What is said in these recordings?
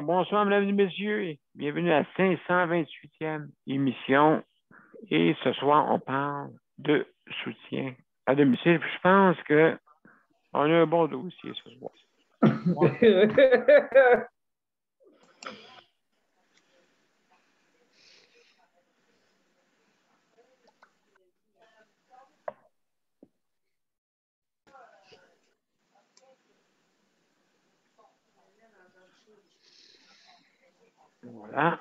Bonsoir, mesdames et messieurs, et bienvenue à la 528e émission. Et ce soir, on parle de soutien à domicile. Puis je pense qu'on a un bon dossier ce soir. Voilà.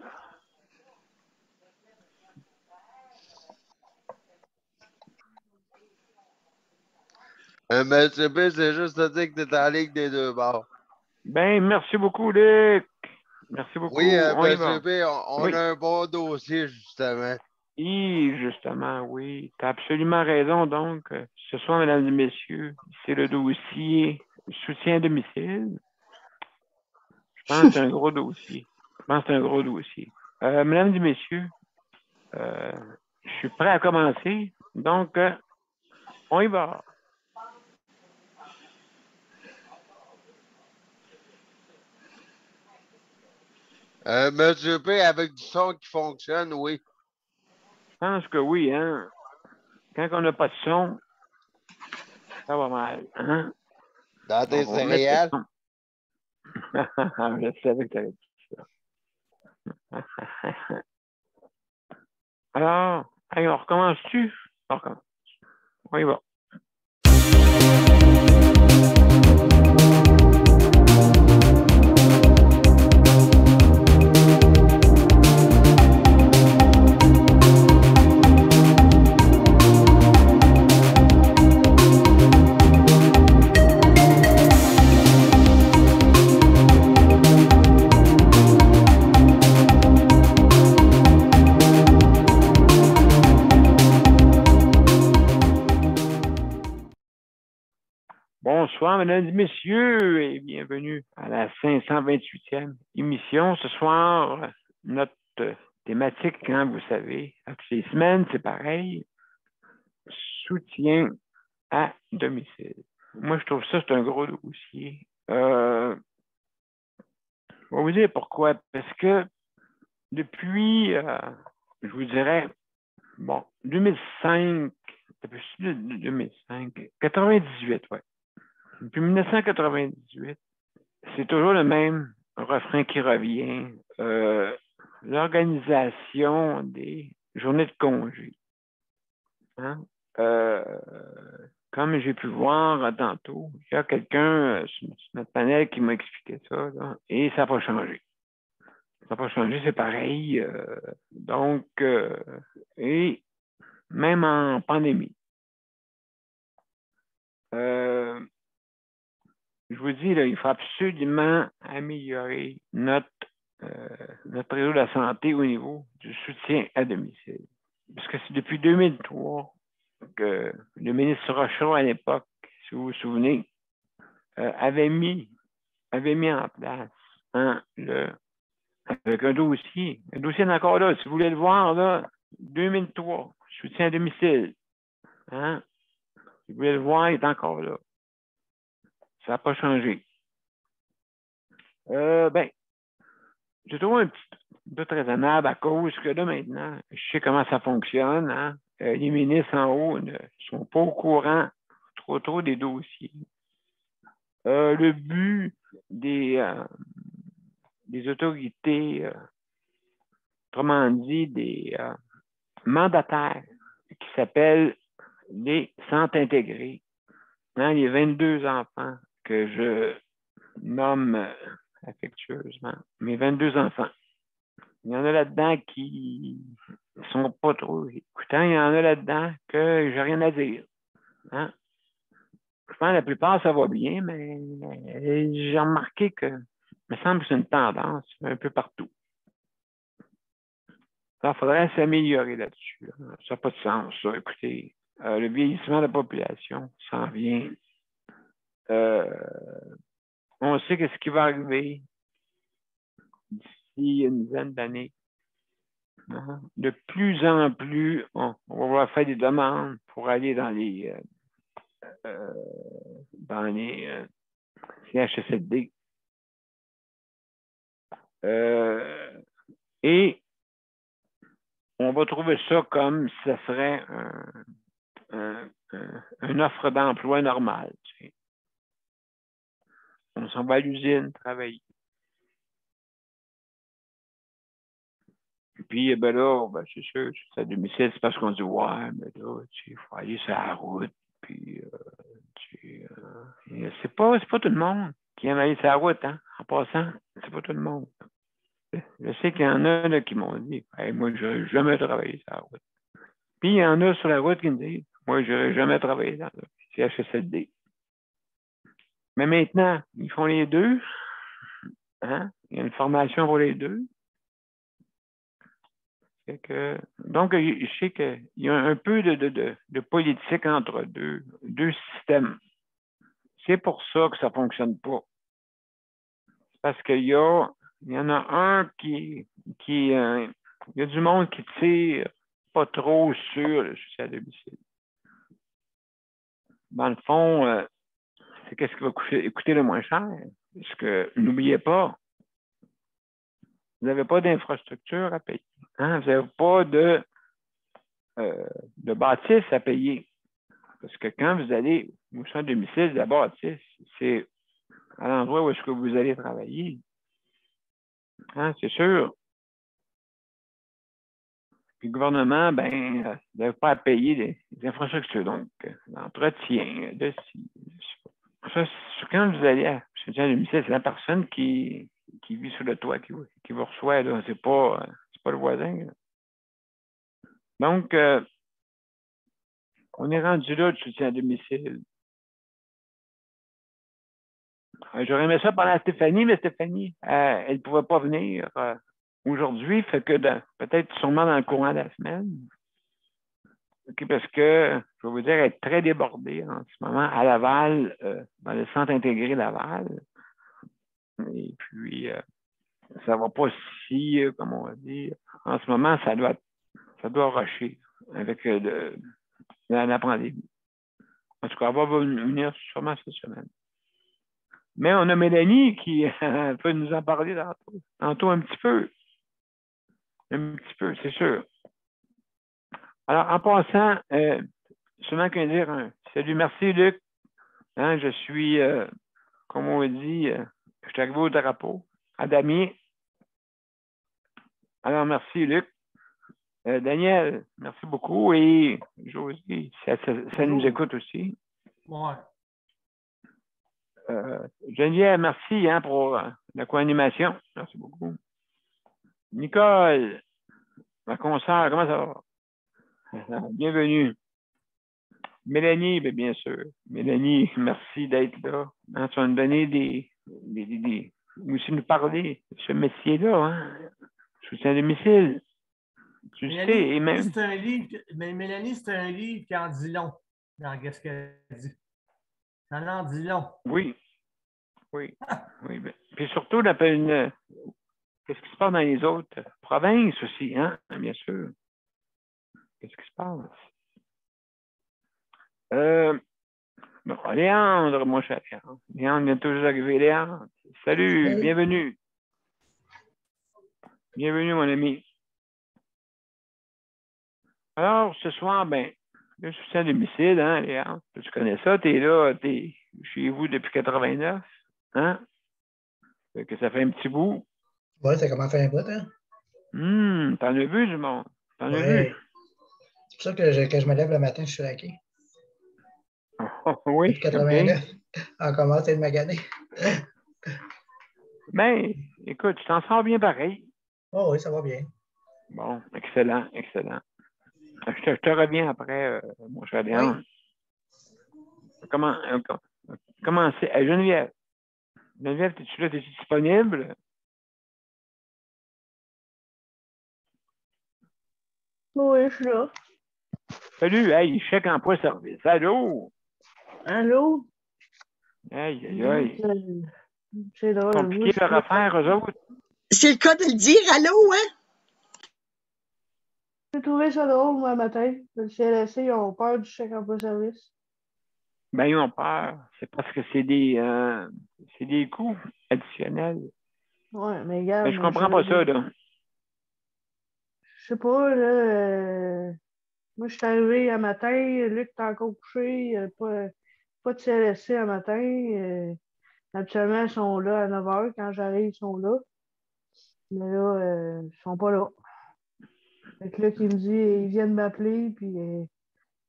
Monsieur B, c'est juste de dire que t'es en ligne des deux bords. Ben, merci beaucoup, Luc. Merci beaucoup. Oui, On y va. Monsieur B, on Oui. a un bon dossier, justement. Et justement, oui, tu as absolument raison. Donc, ce soir, mesdames et messieurs, c'est le dossier soutien à domicile. Je pense que c'est un gros dossier. Mesdames et messieurs, je suis prêt à commencer. Donc, on y va. Monsieur B, avec du son qui fonctionne, oui. Je pense que oui, hein. Quand on n'a pas de son, ça va mal, hein. Dans On tes va mettre le céréales. son. Je savais que tu avais dit ça. Alors, allez, on recommence-tu? On recommence. On y va. Bonsoir, mesdames et messieurs, et bienvenue à la 528e émission. Ce soir, notre thématique, hein, vous savez, à toutes les semaines, c'est pareil, soutien à domicile. Moi, je trouve ça, c'est un gros dossier. Je vais vous dire pourquoi. Parce que depuis, je vous dirais, bon, 2005, depuis 2005, 98, ouais. Depuis 1998, c'est toujours le même refrain qui revient. L'organisation des journées de congé. Hein? Euh, Comme j'ai pu voir tantôt, il y a quelqu'un sur notre panel qui m'a expliqué ça, là, et ça n'a pas changé. Ça n'a pas changé, c'est pareil. Donc, et même en pandémie. Je vous dis, là, il faut absolument améliorer notre réseau de la santé au niveau du soutien à domicile. Parce que c'est depuis 2003 que le ministre Rochereau, à l'époque, si vous vous souvenez, avait mis en place avec un dossier. Un dossier est encore là. Si vous voulez le voir, là, 2003, soutien à domicile. Hein? Si vous voulez le voir, il est encore là. Ça n'a pas changé. Ben, je trouve un petit peu raisonnable à cause que là, maintenant, je sais comment ça fonctionne. Hein? Les ministres en haut ne sont pas au courant trop des dossiers. Le but des autorités, autrement dit, des mandataires qui s'appellent les centres intégrés, hein, les 22 enfants que je nomme affectueusement mes 22 enfants. Il y en a là-dedans qui ne sont pas trop écoutants. Il y en a là-dedans que j'ai rien à dire. Hein? Je pense que la plupart, ça va bien, mais j'ai remarqué que, il me semble que c'est une tendance un peu partout. Il faudrait s'améliorer là-dessus. Là. Ça n'a pas de sens, ça. Écoutez, le vieillissement de la population s'en vient. On sait ce qui va arriver d'ici une dizaine d'années. Hein? De plus en plus, on va pouvoir faire des demandes pour aller dans les CHSLD. Et on va trouver ça comme si ça serait une offre d'emploi normale. Tu sais. On s'en va à l'usine travailler. Puis, ben là, ben, c'est sûr, c'est à domicile, c'est parce qu'on dit, ouais, mais là, il faut aller sur la route. Puis, c'est pas tout le monde qui aime aller sur la route, hein, en passant. C'est pas tout le monde. Je sais qu'il y en a là, qui m'ont dit, hey, moi, je n'aurais jamais travaillé sur la route. Puis, il y en a sur la route qui me disent, moi, je n'aurais jamais travaillé dans le CHSLD. Mais maintenant, ils font les deux. Hein? Il y a une formation pour les deux. Donc, je sais qu'il y a un peu de politique entre deux systèmes. C'est pour ça que ça ne fonctionne pas. Parce qu'il y en a un il y a du monde qui tire pas trop sur le soutien à domicile. Dans le fond, c'est qu'est-ce qui va coûter le moins cher. Parce que n'oubliez pas, vous n'avez pas d'infrastructure à payer. Hein? Vous n'avez pas de bâtisse à payer. Parce que quand vous allez au centre de domicile, la bâtisse, c'est à l'endroit où est-ce que vous allez travailler. Hein? C'est sûr. Puis le gouvernement, ben, n'avez pas à payer des infrastructures. Donc, l'entretien, ça, quand vous allez à centre de domicile, c'est la personne qui vit sur le toit, qui vous reçoit. Là. C'est pas le voisin. Là. Donc, on est rendu là du soutien à domicile. J'aurais aimé ça parler à Stéphanie, mais Stéphanie, elle ne pouvait pas venir aujourd'hui, fait que peut-être sûrement dans le courant de la semaine. Okay, parce que, je vais vous dire, elle est très débordée en ce moment à Laval, dans le centre intégré Laval. Et puis, ça ne va pas si, comme on va dire, en ce moment, ça doit rusher avec la pandémie. En tout cas, elle va venir sûrement cette semaine. Mais on a Mélanie qui peut nous en parler tantôt un petit peu. Un petit peu, c'est sûr. Alors, en passant, seulement qu'à dire salut, merci Luc. Hein, je suis, comme on dit, je suis arrivé au drapeau, à Damier. Alors, merci Luc. Daniel, merci beaucoup. Et Josie, ça nous écoute aussi. Ouais. Geneviève, merci hein, pour la co-animation. Merci beaucoup. Nicole, ma consoeur, comment ça va? Bienvenue. Mélanie, bien sûr. Mélanie, merci d'être là. Hein, tu vas nous donner aussi nous parler de ce métier-là, hein? Soutien à domicile. Tu Mélanie, sais, et même. C'est un livre, mais Mélanie, c'est un livre qui en dit long dans ce qu'elle dit. Ça en dit long. Oui. Oui. Oui. Puis surtout, qu'est-ce qui se passe dans les autres provinces aussi, hein? Bien sûr. Qu'est-ce qui se passe? Bon, Léandre, moi, je suis Léandre. Léandre vient toujours arrivé. Léandre, salut, bienvenue. Bienvenue, mon ami. Alors, ce soir, le soutien à domicile, hein, Léandre, tu connais ça, tu es là, tu es chez vous depuis 89, hein? Fait que ça fait un petit bout. Oui, ça commence à faire un bout, hein? T'en as vu du monde. T'en as Ouais. vu. C'est pour ça que je me lève le matin, je suis raqué. Oui, depuis 89, on commence à être magané. Écoute, tu t'en sors bien pareil. Oh oui, ça va bien. Bon, excellent, excellent. Je te reviens après, mon cher Léandre. Oui. Comment c'est? Geneviève, es-tu là? Es-tu disponible? Oui, je suis là. Salut, hey, chèque emploi service. Allô? Allô? Aïe, aïe, aïe. C'est drôle. Compliqué leur affaire, eux autres. C'est le cas de le dire. Allô, hein? J'ai trouvé ça drôle, moi, matin. Le CLSC, ils ont peur du chèque emploi service. Ils ont peur. C'est parce que c'est des coûts additionnels. Ouais, mais regarde, Mais je comprends pas ça, là. Je sais pas, là. Moi, je suis arrivé un matin, Luc est encore couché, pas de CLSC un matin. Habituellement, ils sont là à 9 h. Quand j'arrive, ils sont là. Mais là, ils sont pas là. Fait que là, il me dit, ils viennent m'appeler, puis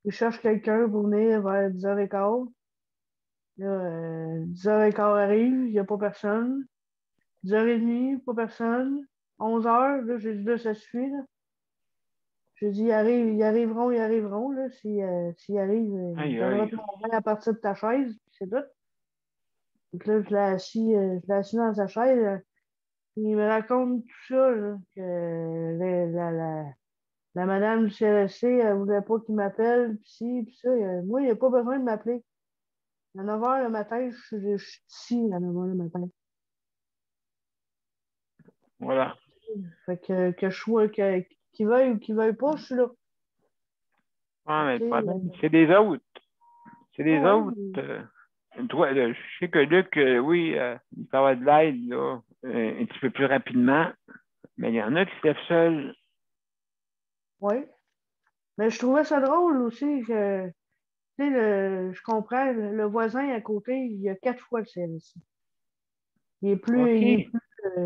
ils cherchent quelqu'un pour venir vers 10h15. Là, 10h15 arrive, il n'y a pas personne. 10h30, pas personne. 11h, là, j'ai dit, là, ça suffit, là. J'ai dit, ils arriveront, là. S'ils arrivent, Aïe, donnera aïe. ton main à partir de ta chaise, puis c'est tout. Donc là, je l'ai assis dans sa chaise. Il me raconte tout ça, là, que la madame du CLSC, elle voulait pas qu'il m'appelle, puis ci, puis ça. Moi, il n'y a pas besoin de m'appeler. À 9h le matin, je suis ici à 9h le matin. Voilà. Fait que je sois, qu'il veuille ou qu'il veuille pas, je suis là. Ouais, mais Tu le sais, problème, c'est des autres. C'est des ouais, autres. Toi, là, je sais que Luc, oui, il peut avoir de l'aide, là, un petit peu plus rapidement, mais il y en a qui se lèvent seuls. ouais. Mais je trouvais ça drôle aussi que, tu sais, je comprends, le voisin à côté, il y a 4 fois le CLSC. Il est plus, il est OK. plus,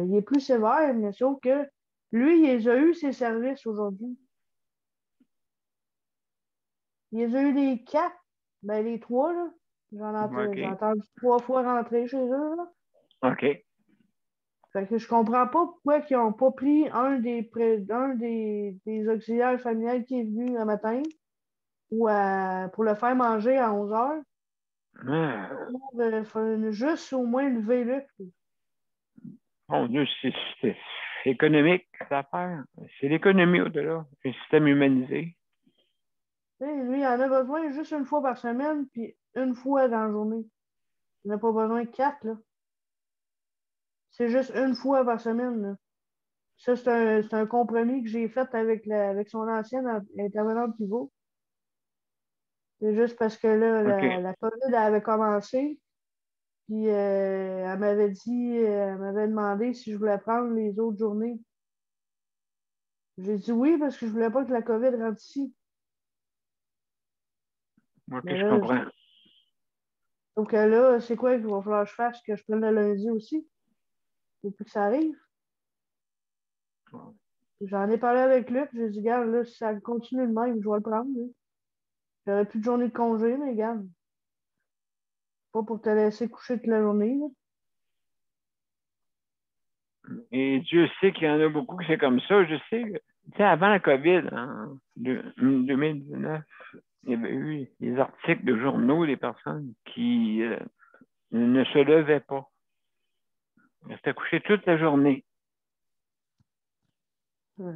il est plus sévère, mais sauf que lui, il les a eu ses services aujourd'hui. Il les a eu les 4, ben les 3, là. J'ai OK. entendu 3 fois rentrer chez eux, là. OK. Fait que je comprends pas pourquoi ils n'ont pas pris des auxiliaires familiales qui est venu un matin pour le faire manger à 11h. Ah, Juste au moins lever le. mon Dieu, c'est économique, cette affaire. C'est l'économie au-delà. Un système humanisé. Lui, il en a besoin juste une fois par semaine, puis une fois dans la journée. Il n'a pas besoin de 4, là. C'est juste une fois par semaine, là. Ça, c'est un compromis que j'ai fait avec son ancienne intervenante pivot. C'est juste parce que là, OK. la COVID elle avait commencé, puis elle m'avait demandé si je voulais prendre les autres journées. J'ai dit oui parce que je voulais pas que la COVID rentre ici. OK, Mais je là, comprends. donc là, c'est quoi qu'il va falloir que je fasse? Que je prenne le lundi aussi? Depuis que ça arrive. J'en ai parlé avec Luc, j'ai dit, regarde, là, si ça continue de même, je vais le prendre, là. J'aurais plus de journée de congé, mais regarde, pas pour te laisser coucher toute la journée, là. Et Dieu sait qu'il y en a beaucoup que c'est comme ça. Je sais que, tu sais, avant la COVID, en 2019, il y avait eu des articles de journaux des personnes qui ne se levaient pas. Ils restaient couchés toute la journée. Ouais.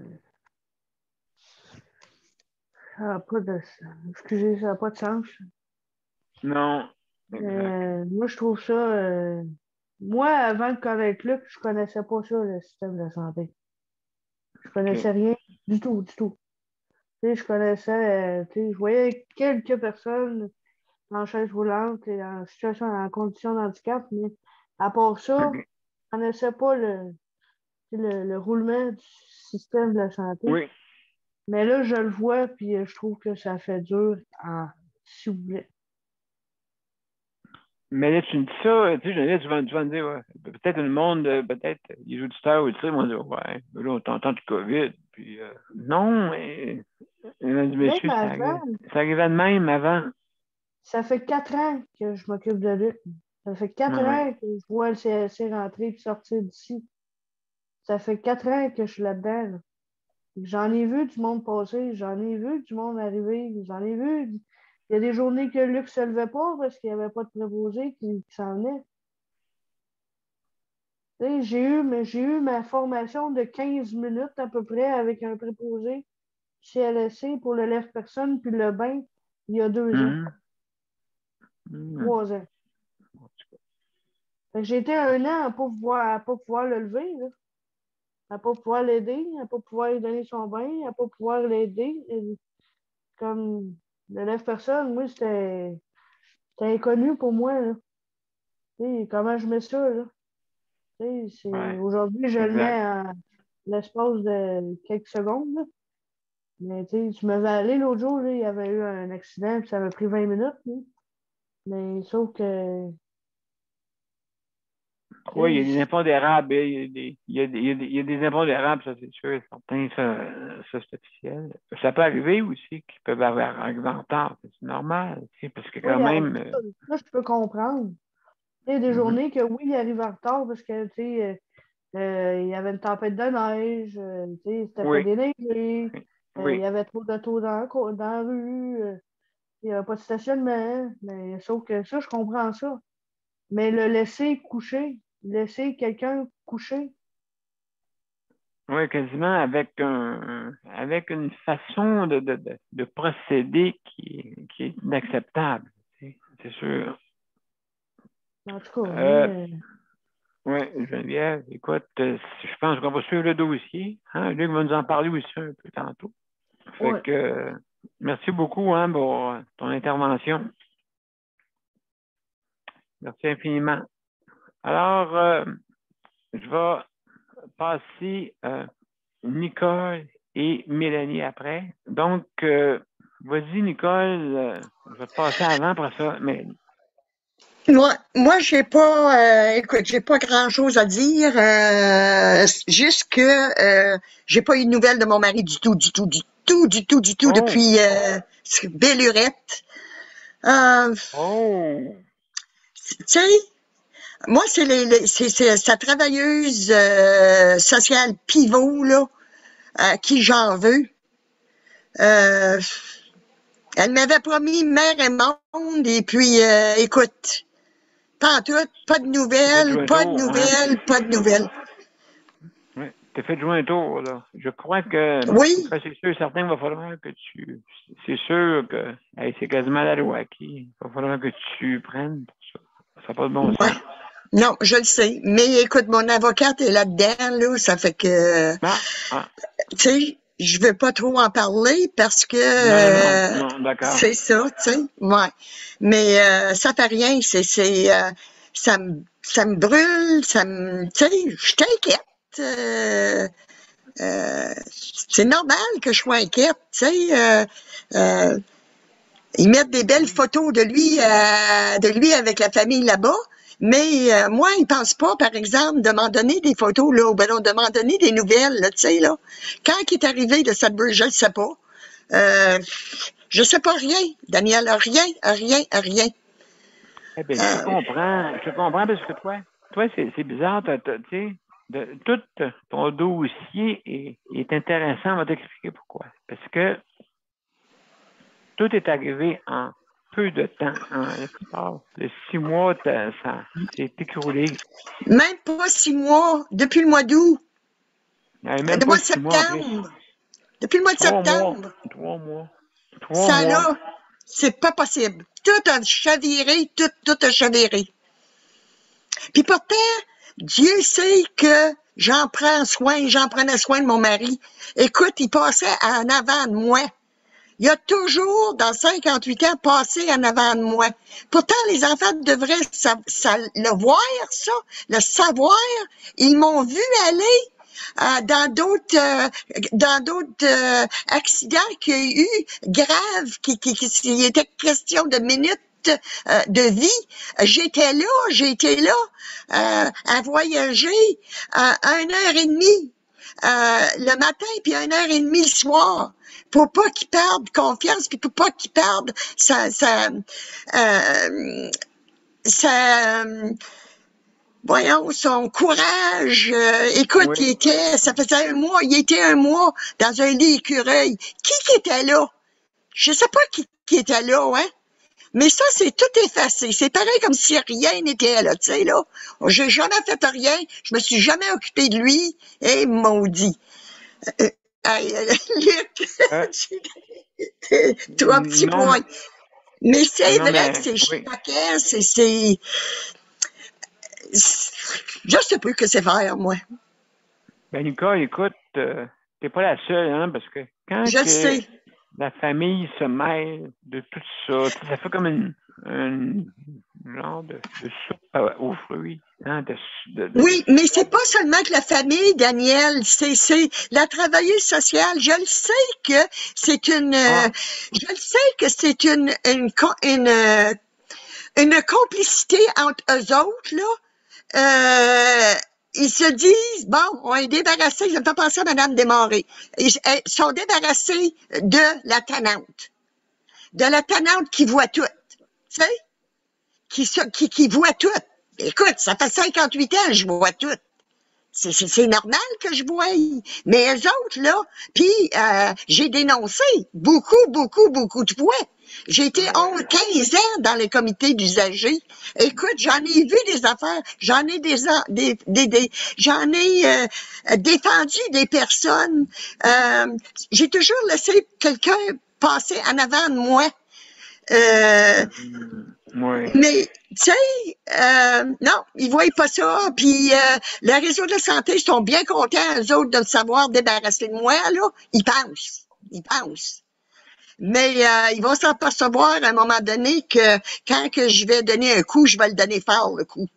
Excusez, ça n'a pas de sens. Non, exact. Moi, je trouve ça. Moi, avant de connaître Luc, je connaissais pas ça, le système de santé. Je connaissais OK. rien du tout, du tout. Tu sais, je connaissais, tu sais, je voyais quelques personnes en chaise roulante et en condition de handicap, mais à part ça, OK. je connaissais pas le roulement du système de la santé. Oui. Mais là, je le vois, puis je trouve que ça fait dur, s'il vous plaît. Mais là, tu me dis ça, tu sais, Jeannette, tu vas me dire, ouais, peut-être le monde, peut-être les auditeurs, tu sais, vont dire, ouais, là, on t'entend du COVID. Puis, non, mais, mesdames et Même messieurs, avant, ça arrivait de même avant. ça fait 4 ans que je m'occupe de Luc. Ça fait 4 ans Ouais. que je vois le CLC rentrer et sortir d'ici. Ça fait 4 ans que je suis là-dedans, là. J'en ai vu du monde passer, j'en ai vu du monde arriver, j'en ai vu. Il y a des journées que Luc ne se levait pas parce qu'il n'y avait pas de préposé qui s'en venait. Tu sais, j'ai eu ma formation de 15 minutes à peu près avec un préposé CLSC pour le lève-personne puis le bain il y a 2 ans, Mhm. Mhm. 3 ans. Fait que j'ai été un an à pas pouvoir le lever, là, à pas pouvoir l'aider, à pas pouvoir lui donner son bain, à pas pouvoir l'aider. Comme le lève-personne, moi, c'était inconnu pour moi, là. Tu sais, comment je mets ça, là? Ouais. Aujourd'hui, je le Exact. mets en l'espace de quelques secondes. Là. Mais tu m'avais allé l'autre jour, là, il y avait eu un accident, puis ça m'a pris 20 minutes. Là. Mais sauf que. Oui, il y a des impondérables. Il y a des impondérables, ça, c'est sûr et certain. Ça c'est officiel. Ça peut arriver aussi qu'ils peuvent avoir arrivé en retard. C'est normal. Parce que quand Oui, même. ça, je peux comprendre. Il y a des journées que oui, il arrive en retard parce que il y avait une tempête de neige, c'était pas Oui. déneigé, il Oui. y avait trop d'autos dans la rue, il n'y avait pas de stationnement. Mais sauf que ça, je comprends ça. Mais le laisser coucher, laisser quelqu'un coucher. Oui, quasiment avec une façon de procéder qui est inacceptable. C'est sûr. En tout cas, Oui, Geneviève, écoute, je pense qu'on va suivre le dossier. Hein? Luc va nous en parler aussi un peu tantôt. Fait ouais. que merci beaucoup hein, pour ton intervention. Merci infiniment. Alors, je vais passer Nicole et Mélanie après. Donc, vas-y, Nicole, je vais te passer avant après ça, Mélanie. Moi, écoute, j'ai pas grand-chose à dire. Juste que j'ai pas eu de nouvelles de mon mari du tout depuis belle lurette. Tu sais, moi, c'est sa travailleuse sociale pivot, là, à qui j'en veux. Elle m'avait promis mère et monde, et puis, écoute, pas en tout, pas de nouvelles. Oui, t'es fait jouer un tour, là. Je crois que Oui, c'est sûr et certain qu'il va falloir que tu. C'est sûr que c'est quasiment la loi qui. Il va falloir que tu prennes pour ça. Ça n'a pas de bon ouais. sens. Non, je le sais. Mais écoute, mon avocate est là-dedans, là, ça fait que, tu sais, je veux pas trop en parler parce que Non, d'accord. c'est ça, tu sais, ouais. Mais ça fait rien, ça me brûle, tu sais, je t'inquiète. C'est normal que je sois inquiète, tu sais. Ils mettent des belles photos de lui avec la famille là-bas. Mais moi, ils pensent pas, par exemple, de m'en donner des photos, là, ou ben non, de m'en donner des nouvelles, là, tu sais, là. Quand il est arrivé de Sudbury, je le sais pas. Je sais pas rien, Daniel, rien. Eh bien, je te comprends parce que toi, c'est bizarre, tu sais, tout ton dossier est intéressant, on va t'expliquer pourquoi. Parce que tout est arrivé en peu de temps. En l'espace de 6 mois, ça s'est écroulé. Même pas 6 mois, depuis le mois d'août. Même Le pas mois de 6 mois, après. septembre. Depuis le mois de 3 septembre. mois. Ça là, c'est pas possible. Tout a chaviré, tout a chaviré. Puis pourtant, Dieu sait que j'en prenais soin de mon mari. Écoute, il passait en avant de moi. Il a toujours, dans 58 ans, passé en avant de moi. Pourtant, les enfants devraient le voir, ça, le savoir. Ils m'ont vu aller dans d'autres accidents qu'il y a eu graves, qui était question de minutes de vie. J'ai été là à voyager 1 heure et demie le matin puis 1 heure et demie le soir pour pas qu'il perde confiance puis pour pas qu'il perde son courage. Écoute, Oui. ça faisait il était 1 mois dans un lit écureuil. Qui était là? Je sais pas qui était là, hein? Mais ça, c'est tout effacé. C'est pareil comme si rien n'était là, tu sais, là. J'ai jamais fait rien. Je me suis jamais occupée de lui. Et maudit. Luc, 3 petits points. Mais c'est vrai que c'est choquant, je sais plus que c'est faire, moi. Ben, Nicole, écoute, t'es pas la seule, hein, parce que quand la famille se mêle de tout ça, ça fait comme une genre de soupe aux fruits. Hein, Oui, mais c'est pas seulement que la famille, Daniel, c'est la travailleuse sociale. Je le sais que c'est une complicité entre eux autres, là. Ils se disent, bon, on est débarrassé, je me fais penser à Mme Desmarais. Ils sont débarrassés de la tannante. De la tannante qui voit tout. Tu sais? Qui voit tout. Écoute, ça fait 58 ans que je vois tout. C'est normal que je voie. Mais eux autres, là, puis j'ai dénoncé beaucoup de fois. J'ai été 15 ans dans les comités d'usagers. Écoute, j'en ai vu des affaires, j'en ai défendu des personnes. J'ai toujours laissé quelqu'un passer en avant de moi. Oui. Mais, tu sais, non, ils voient pas ça. Puis, le réseau de la santé sont bien contents, eux autres, de me savoir débarrasser de moi, là. Ils pensent. Mais, ils vont s'apercevoir à un moment donné que quand que je vais donner un coup, je vais le donner fort, le coup.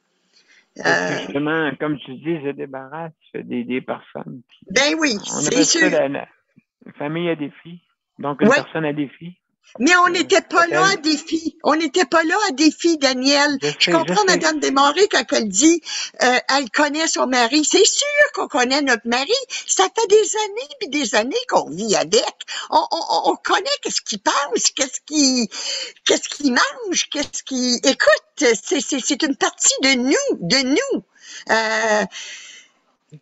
Justement, comme tu dis, se débarrasse des personnes. Ben oui, c'est sûr. La famille à défi. Donc, une personne à défi. Mais on n'était pas là à défi. On n'était pas là à défi, Daniel. Je comprends Mme Desmarais quand elle dit elle connaît son mari. C'est sûr qu'on connaît notre mari. Ça fait des années et des années qu'on vit avec. On connaît qu'est-ce qu'il pense, qu'est-ce qu'il mange, Écoute, c'est une partie de nous.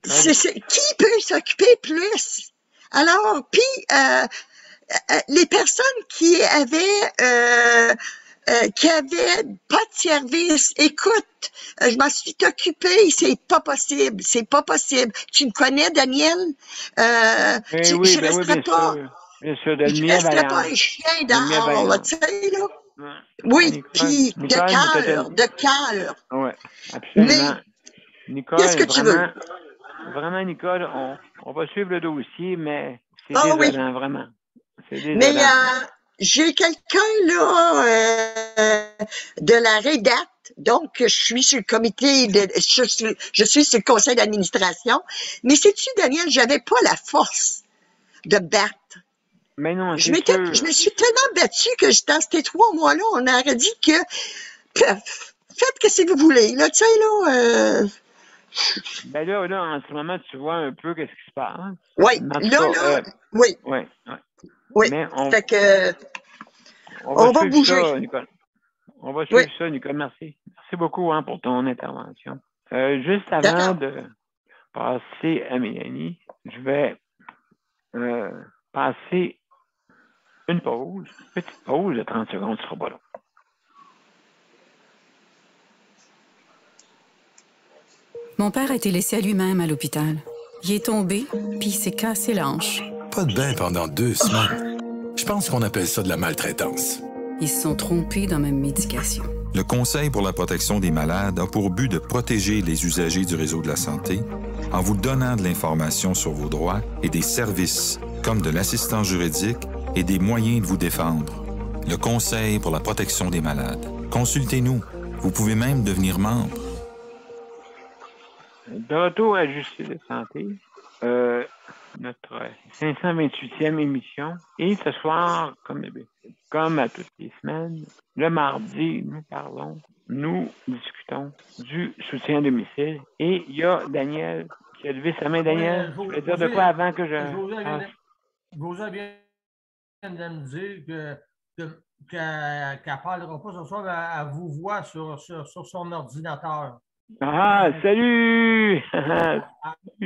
Qui peut s'occuper plus? Alors, puis les personnes qui avaient pas de service, écoute, je m'en suis occupée, c'est pas possible. Tu me connais, Daniel? Je resterai pas. Bien sûr, je resterai pas un chien dehors, là, tu sais, là. Oui, puis de cœur. Oui, absolument. Mais, Nicole, qu'est-ce que tu veux? Vraiment, Nicole, on va suivre le dossier, mais c'est désolant, vraiment. Mais j'ai quelqu'un là de la REDAT, donc je suis sur le comité je suis sur le conseil d'administration. Mais sais-tu, Daniel, j'avais pas la force de battre. Mais non, je me suis tellement battue que dans ces 3 mois-là, on aurait dit que faites ce que vous voulez. Là, tu sais, là. Ben là, en ce moment, tu vois un peu qu'est-ce qui se passe. Oui, oui. Oui, mais fait que on va bouger. Ça, Nicole. On va suivre ça, Nicole. Merci. Merci beaucoup pour ton intervention. Juste avant de passer à Mélanie, je vais passer une petite pause de 30 secondes, ce sera pas long. Mon père a été laissé à lui-même à l'hôpital. Il est tombé, puis il s'est cassé la hanche. Pas de bain pendant 2 semaines. Je pense qu'on appelle ça de la maltraitance. Ils se sont trompés dans ma médication. Le Conseil pour la protection des malades a pour but de protéger les usagers du réseau de la santé en vous donnant de l'information sur vos droits et des services, comme de l'assistance juridique et des moyens de vous défendre. Le Conseil pour la protection des malades. Consultez-nous. Vous pouvez même devenir membre. De retour à Justice et Santé, notre 528e émission. Et ce soir, comme à toutes les semaines, le mardi, nous discutons du soutien à domicile. Et il y a Daniel qui a levé sa main. Daniel, tu veux dire de quoi avant que je... José vient de me dire qu'elle ne parlera pas ce soir, elle vous voit sur son ordinateur. Ah, salut! Salut,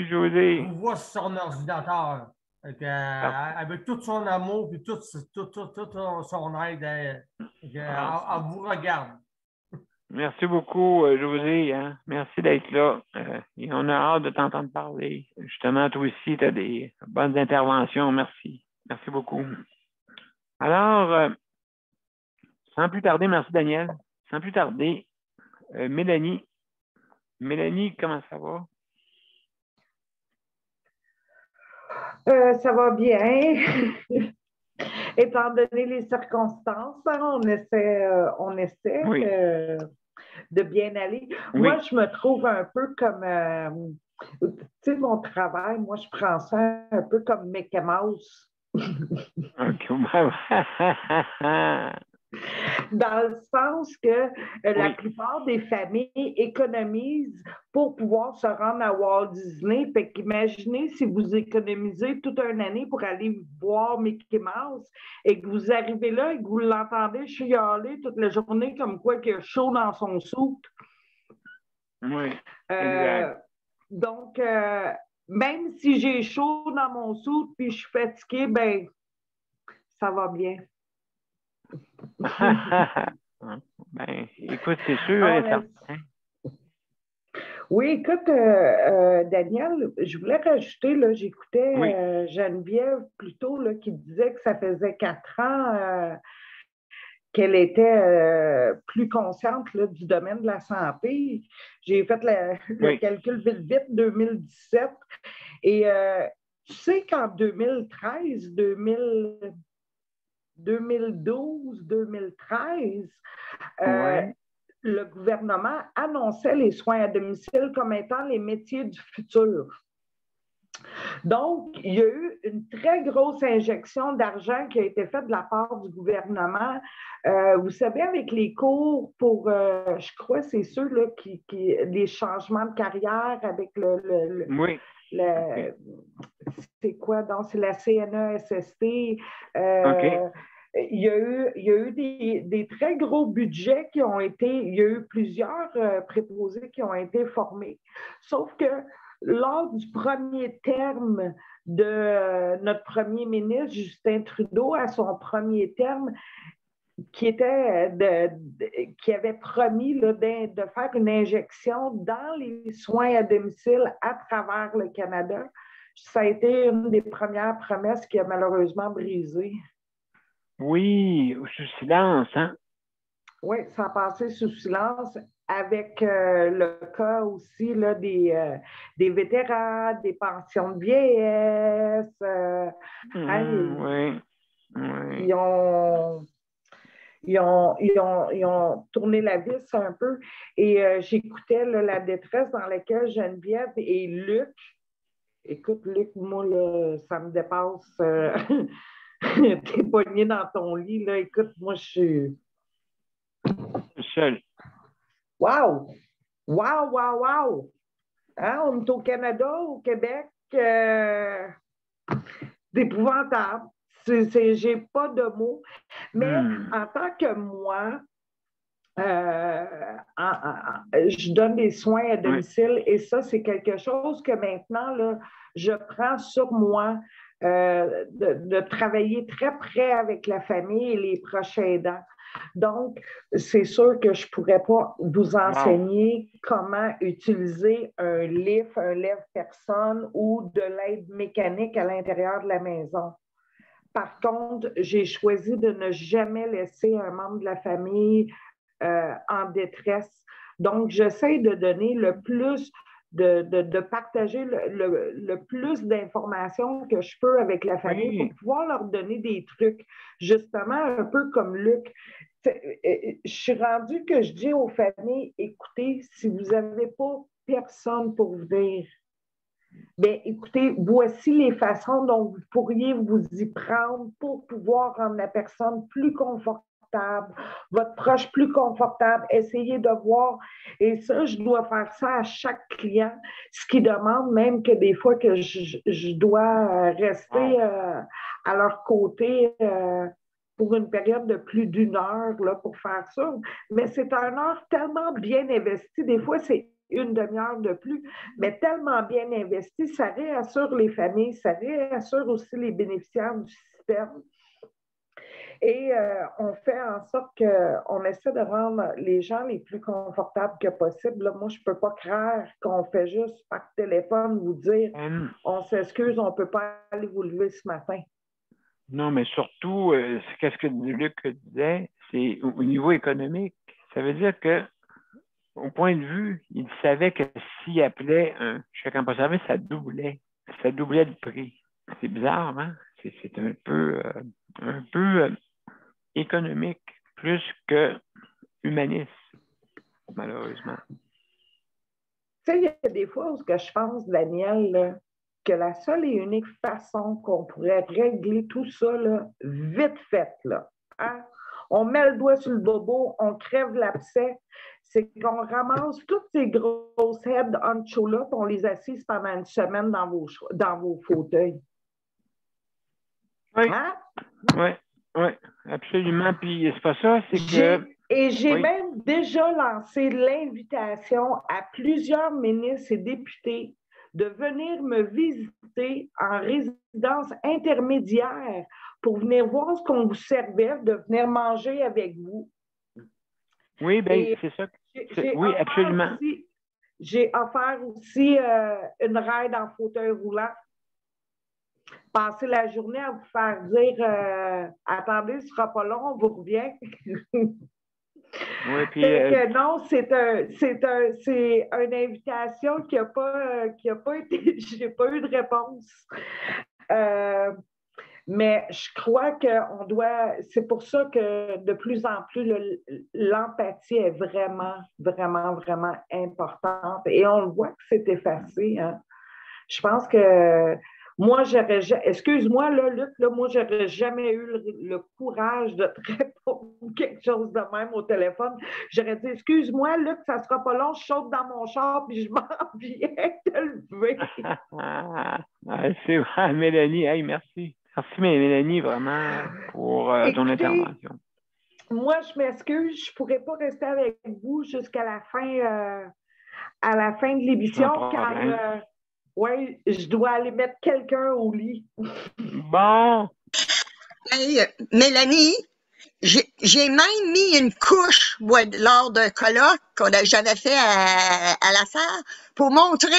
José. Elle vous voit sur son ordinateur. Avec tout son amour et toute son aide, elle vous regarde. Merci beaucoup, José. Hein? Merci d'être là. Et on a hâte de t'entendre parler. Justement, toi aussi, tu as des bonnes interventions. Merci. Merci beaucoup. Alors, sans plus tarder, merci Daniel. Sans plus tarder, Mélanie. Mélanie, comment ça va? Ça va bien. Étant donné les circonstances, on essaie. Oui. de bien aller. Oui. Moi, je me trouve un peu comme, tu sais, mon travail, moi, je prends ça un peu comme Mickey Mouse. OK. Dans le sens que la Oui. plupart des familles économisent pour pouvoir se rendre à Walt Disney. Fait qu'imaginez si vous économisez toute une année pour aller voir Mickey Mouse et que vous arrivez là et que vous l'entendez chialer toute la journée comme quoi qu'il a chaud dans son soute. Oui, exact. Donc, même si j'ai chaud dans mon soute puis je suis fatiguée, ben ça va bien. Ben, écoute, c'est sûr et certain. Oui, écoute, Daniel, je voulais rajouter, là, j'écoutais Geneviève plutôt là, qui disait que ça faisait 4 ans qu'elle était plus consciente là, du domaine de la santé. J'ai fait le calcul vite, 2017. Et tu sais qu'en 2013, 2012, 2013, le gouvernement annonçait les soins à domicile comme étant les métiers du futur. Donc, il y a eu une très grosse injection d'argent qui a été faite de la part du gouvernement. Vous savez, avec les cours pour, je crois, c'est ceux-là les changements de carrière avec c'est quoi? Donc, c'est la CNESST. Il y a eu des très gros budgets qui ont été, il y a eu plusieurs préposés qui ont été formés. Sauf que lors du premier terme de notre premier ministre, Justin Trudeau, à son premier terme, qui avait promis là, de faire une injection dans les soins à domicile à travers le Canada, ça a été une des premières promesses qui a malheureusement brisé. Oui, sous silence, hein? Oui, ça a passé sous silence avec le cas aussi là, des vétérans, des pensions de vieillesse. Ils ont tourné la vis un peu et j'écoutais là, la détresse dans laquelle Geneviève et Luc, écoute Luc, moi là, ça me dépasse. T'es pogné dans ton lit, là. Écoute, moi, je suis seul. Wow! Wow, wow, wow! Hein? On est au Canada, au Québec. C'est épouvantable. J'ai pas de mots. Mais en tant que moi, je donne des soins à domicile et ça, c'est quelque chose que maintenant, là, je prends sur moi de travailler très près avec la famille et les proches aidants. Donc, c'est sûr que je ne pourrais pas vous enseigner comment utiliser un lève-personne ou de l'aide mécanique à l'intérieur de la maison. Par contre, j'ai choisi de ne jamais laisser un membre de la famille en détresse. Donc, j'essaie de donner le plus, de partager le plus d'informations que je peux avec la famille pour pouvoir leur donner des trucs, justement, un peu comme Luc. Je suis rendue que je dis aux familles, écoutez, si vous n'avez pas personne pour venir, bien, écoutez, voici les façons dont vous pourriez vous y prendre pour pouvoir rendre la personne plus confortable, votre proche plus confortable, essayez de voir. Et ça, je dois faire ça à chaque client, ce qui demande même que des fois que je dois rester à leur côté pour une période de plus d'1 heure là, pour faire ça. Mais c'est 1 heure tellement bien investie. Des fois, c'est 1 demi-heure de plus, mais tellement bien investi, ça réassure les familles, ça réassure aussi les bénéficiaires du système. Et on fait en sorte qu'on essaie de rendre les gens les plus confortables que possible. Là, moi, je ne peux pas croire qu'on fait juste par téléphone vous dire on s'excuse, on ne peut pas aller vous lever ce matin. Non, mais surtout, qu'est-ce que Luc disait, c'est au niveau économique. Ça veut dire que au point de vue, il savait que s'il appelait un chèque emploi service, ça doublait. Ça doublait le prix. C'est bizarre, hein? C'est un peu économique plus que humaniste. malheureusement. Tu sais, il y a des fois où je pense, Daniel, là, que la seule et unique façon qu'on pourrait régler tout ça, là, vite fait, là, hein? On met le doigt sur le bobo, on crève l'abcès, c'est qu'on ramasse toutes ces grosses head honcho-là, puis on les assise pendant une semaine dans vos fauteuils. Oui. Hein? Oui, absolument. Puis c'est pas ça, c'est que... J'ai oui. même déjà lancé l'invitation à plusieurs ministres et députés de venir me visiter en résidence intermédiaire pour venir voir ce qu'on vous servait, de venir manger avec vous. Oui, bien, c'est ça. Oui, absolument. J'ai offert aussi une ride en fauteuil roulant. Passer la journée à vous faire dire attendez, ce sera pas long, on vous revient. Oui, puis, non, c'est une invitation qui n'a pas été. J'ai pas eu de réponse. Mais je crois qu'on doit. C'est pour ça que de plus en plus, l'empathie est vraiment, vraiment, vraiment importante. Et on le voit que c'est effacé. Hein. Je pense que moi, excuse-moi, là, Luc, là, moi, j'aurais jamais eu le courage de te répondre quelque chose de même au téléphone. J'aurais dit, excuse-moi, Luc, ça sera pas long, je saute dans mon char puis je m'en viens te lever. C'est vrai, Mélanie, hey, merci. Merci, Mélanie, vraiment, pour ton intervention. Moi, je m'excuse, je ne pourrais pas rester avec vous jusqu'à la fin de l'émission, car oui, je dois aller mettre quelqu'un au lit. Bon. Hey, Mélanie, j'ai même mis une couche lors d'un colloque que j'avais fait à la salle pour montrer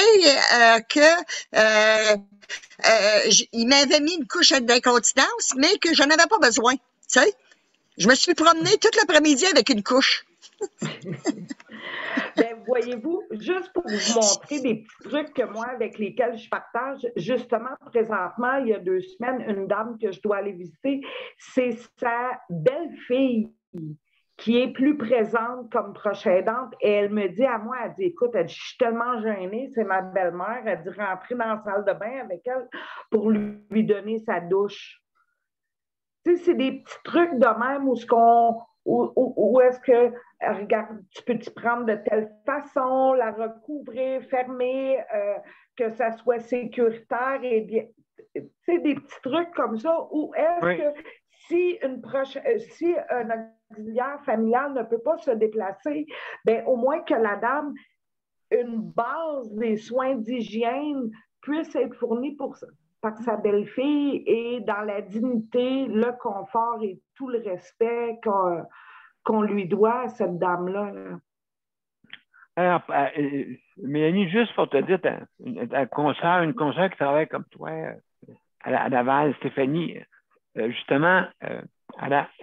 il m'avait mis une couche d'incontinence, mais que je n'en avais pas besoin. Tu sais? Je me suis promenée tout l'après-midi avec une couche. Ben, voyez-vous, juste pour vous montrer des petits trucs que moi, avec lesquels je partage, justement, présentement, il y a 2 semaines, une dame que je dois aller visiter, c'est sa belle-fille qui est plus présente comme proche aidante. Et elle me dit à moi, elle dit, écoute, elle dit, je suis tellement gênée, c'est ma belle-mère, elle dit, rentrer dans la salle de bain avec elle pour lui donner sa douche. Tu sais, c'est des petits trucs de même où est-ce que, regarde, tu peux t'y prendre de telle façon, la recouvrir, fermer, que ça soit sécuritaire et bien. Tu sais, des petits trucs comme ça, où est-ce que si un auxiliaire familial ne peut pas se déplacer, bien, au moins que la dame, une base des soins d'hygiène puisse être fournie par sa belle-fille et dans la dignité, le confort et tout le respect qu'on lui doit à cette dame-là. Alors, Mélanie, juste pour te dire, une conseillère qui travaille comme toi à Laval, Stéphanie, justement,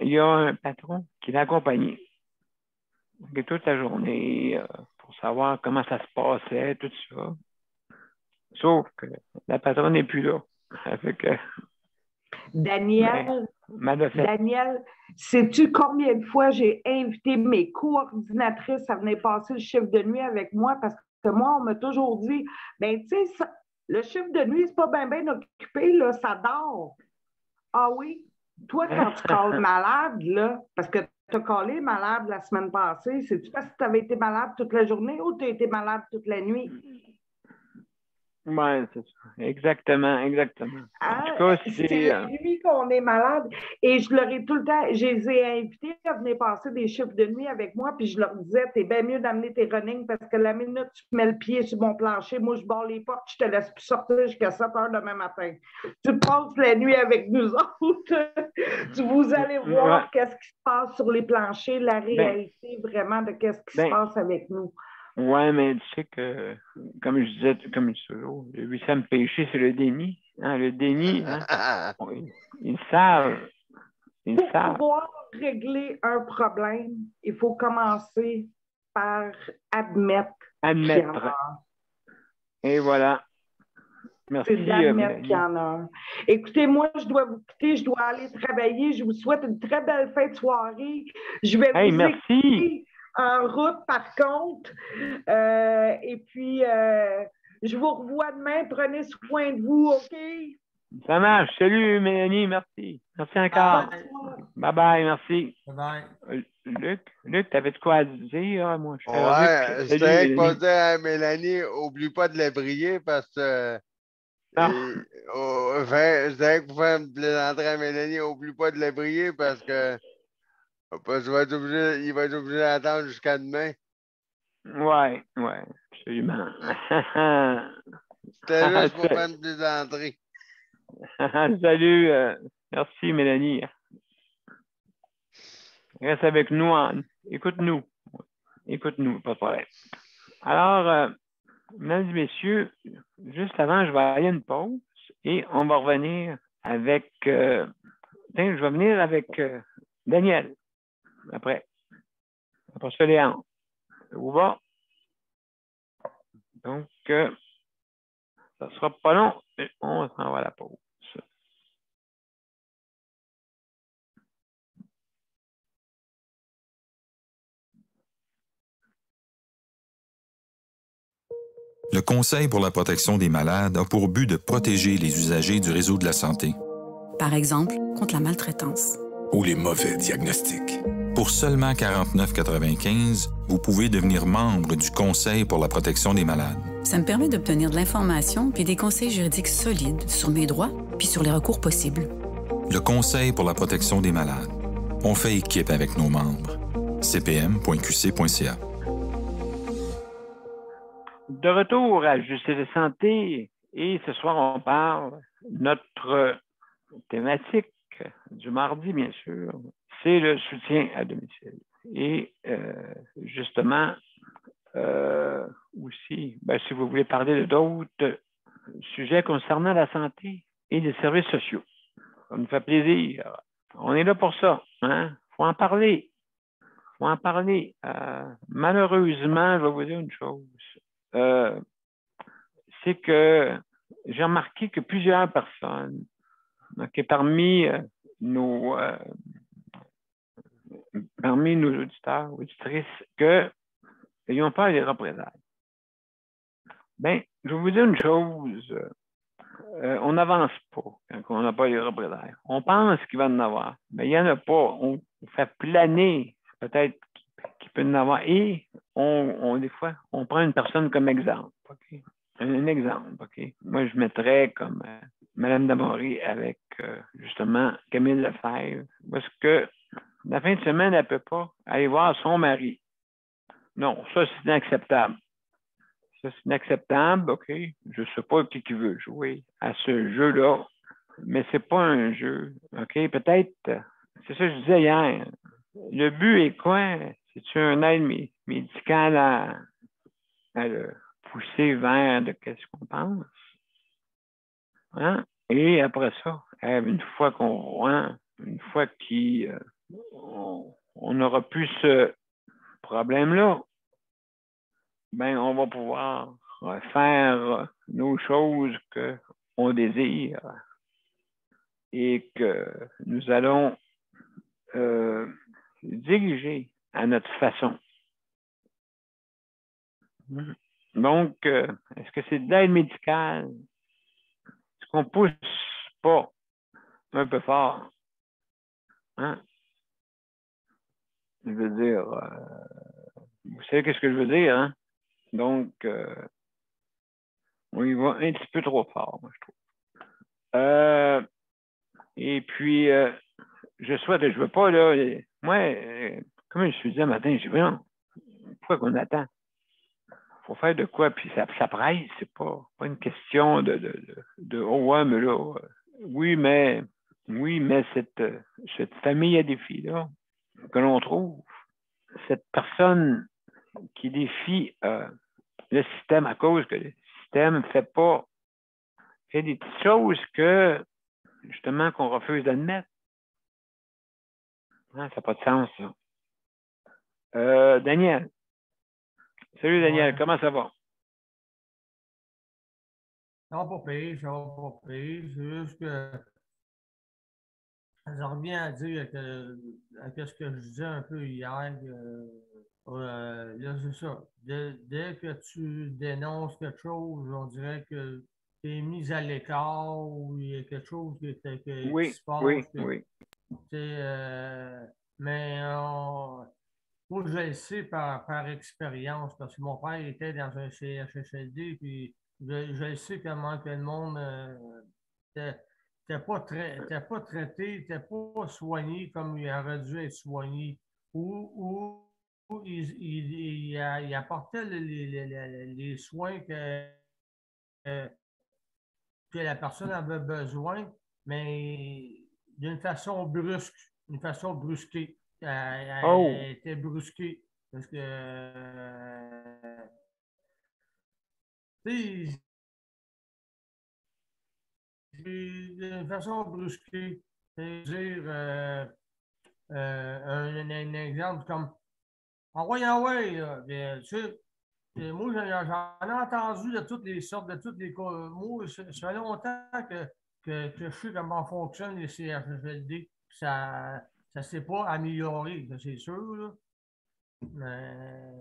il y a un patron qui l'accompagnait toute la journée pour savoir comment ça se passait, tout ça. Sauf que la patronne n'est plus là. Daniel, sais-tu combien de fois j'ai invité mes coordinatrices à venir passer le chiffre de nuit avec moi? Parce que moi, on m'a toujours dit, ben tu sais, le chiffre de nuit, c'est pas bien occupé, là, ça dort. Ah oui? Toi, quand tu calles malade, là, parce que tu as callé malade la semaine passée, c'est-tu parce que tu avais été malade toute la journée ou tu as été malade toute la nuit? Oui, c'est ça. Exactement. En tout cas, c'est la nuit qu'on est malade. Et je leur ai tout le temps, je les ai invités à venir passer des chiffres de nuit avec moi, puis je leur disais, t'es bien mieux d'amener tes running parce que la minute tu mets le pied sur mon plancher, moi je barre les portes, je te laisse plus sortir jusqu'à 7 heures demain matin. Tu passes la nuit avec nous autres. Vous allez voir qu'est-ce qui se passe sur les planchers, la réalité vraiment de qu'est-ce qui se passe avec nous. Oui, mais tu sais que, comme je disais toujours, le 8e péché, c'est le déni. Hein, le déni, hein, ils savent. Pour pouvoir régler un problème, il faut commencer par admettre. Et voilà. Merci. C'est d'admettre qu'il y en a un. Écoutez, moi, je dois vous quitter, je dois aller travailler. Je vous souhaite une très belle fin de soirée. Je vais vous merci. écouter en route, par contre. Et puis, je vous revois demain. Prenez soin de vous, OK? Ça marche. Salut, Mélanie. Merci. Merci encore. Bye-bye. Merci. Bye-bye. Luc, t'avais de quoi à dire? Moi, je fais Ouais, Luc. je Salut, dirais que pas Mélanie. dire à Mélanie, oublie pas de la briller parce que. Je dirais que vous faites une plaisanterie à Mélanie, oublie pas de la briller parce que il va être obligé d'attendre jusqu'à demain. Ouais, absolument. C'était juste pour faire une plaisanterie. Salut. Merci, Mélanie. Reste avec nous. Écoute-nous. Écoute-nous, pas de problème. Alors, mesdames et messieurs, juste avant, je vais aller à une pause et on va revenir avec. Je vais venir avec Daniel. Après ça, Léon. Ça vous va? Donc, ça ne sera pas long. On s'en va à la pause. Le Conseil pour la protection des malades a pour but de protéger les usagers du réseau de la santé. Par exemple, contre la maltraitance. Ou les mauvais diagnostics. Pour seulement 49,95 $, vous pouvez devenir membre du Conseil pour la protection des malades. Ça me permet d'obtenir de l'information puis des conseils juridiques solides sur mes droits puis sur les recours possibles. Le Conseil pour la protection des malades. On fait équipe avec nos membres. cpm.qc.ca. De retour à Justice et Santé, et ce soir, on parle de notre thématique du mardi, bien sûr, c'est le soutien à domicile. Et justement, aussi, si vous voulez parler d'autres sujets concernant la santé et les services sociaux, ça nous fait plaisir. On est là pour ça. Hein? Faut en parler. Malheureusement, je vais vous dire une chose. C'est que j'ai remarqué que plusieurs personnes, parmi nos auditeurs, auditrices, qu'ils ont peur des représailles. Bien, je vais vous dire une chose. On n'avance pas quand on n'a pas les représailles. On pense qu'il va en avoir, mais il n'y en a pas. On fait planer peut-être qu'il peut en avoir. Et des fois, on prend une personne comme exemple. Okay? Un exemple. Okay? Moi, je mettrais comme Mme Damory avec justement Camille Lefebvre. Parce que la fin de semaine, elle ne peut pas aller voir son mari. Non, ça, c'est inacceptable. Ça, c'est inacceptable, OK? Je ne sais pas qui veut jouer à ce jeu-là, mais ce n'est pas un jeu, OK? Peut-être, c'est ça que je disais hier. Le but est quoi? C'est-tu un aide médicale à le pousser vers de qu'est-ce qu'on pense? Hein? Et après ça, une fois qu'on n'aura plus ce problème-là, ben, on va pouvoir faire nos choses qu'on désire et que nous allons diriger à notre façon. Donc, est-ce que c'est de l'aide médicale? Est-ce qu'on pousse pas un peu fort? Hein? Je veux dire, vous savez ce que je veux dire, hein? Donc, on y va un petit peu trop fort, moi, je trouve. Et puis, je veux pas, là, moi, comme je me suis dit un matin, je dis, non, pourquoi qu'on attend? Il faut faire de quoi? Puis ça presse, c'est pas une question de oh ouais, mais là, oui, mais cette famille à défi, là, que l'on trouve, cette personne qui défie le système à cause que le système fait des petites choses que, justement, qu'on refuse d'admettre. Hein, ça n'a pas de sens, ça. Daniel. Salut, Daniel. Ouais. Comment ça va? Ça va pas pire. C'est juste que je reviens à dire à ce que je disais un peu hier. Là, c'est ça. Dès que tu dénonces quelque chose, on dirait que tu es mis à l'écart ou il y a quelque chose qui se passe. Oui. Mais moi, je le sais par expérience, parce que mon père était dans un CHSLD, puis je le sais comment que le monde n'était pas traité, n'était pas soigné comme il aurait dû être soigné. Ou il apportait les soins que la personne avait besoin, mais d'une façon brusque, une façon brusquée. Elle était brusquée. Parce que, d'une façon brusquée. C'est-à-dire, un exemple comme ah ouais, bien, tu sais, moi, j'en ai entendu de toutes les sortes, de toutes les cas. Moi, ça fait longtemps que je sais comment fonctionnent les CHSLD. Ça ne s'est pas amélioré, c'est sûr. Là. Mais,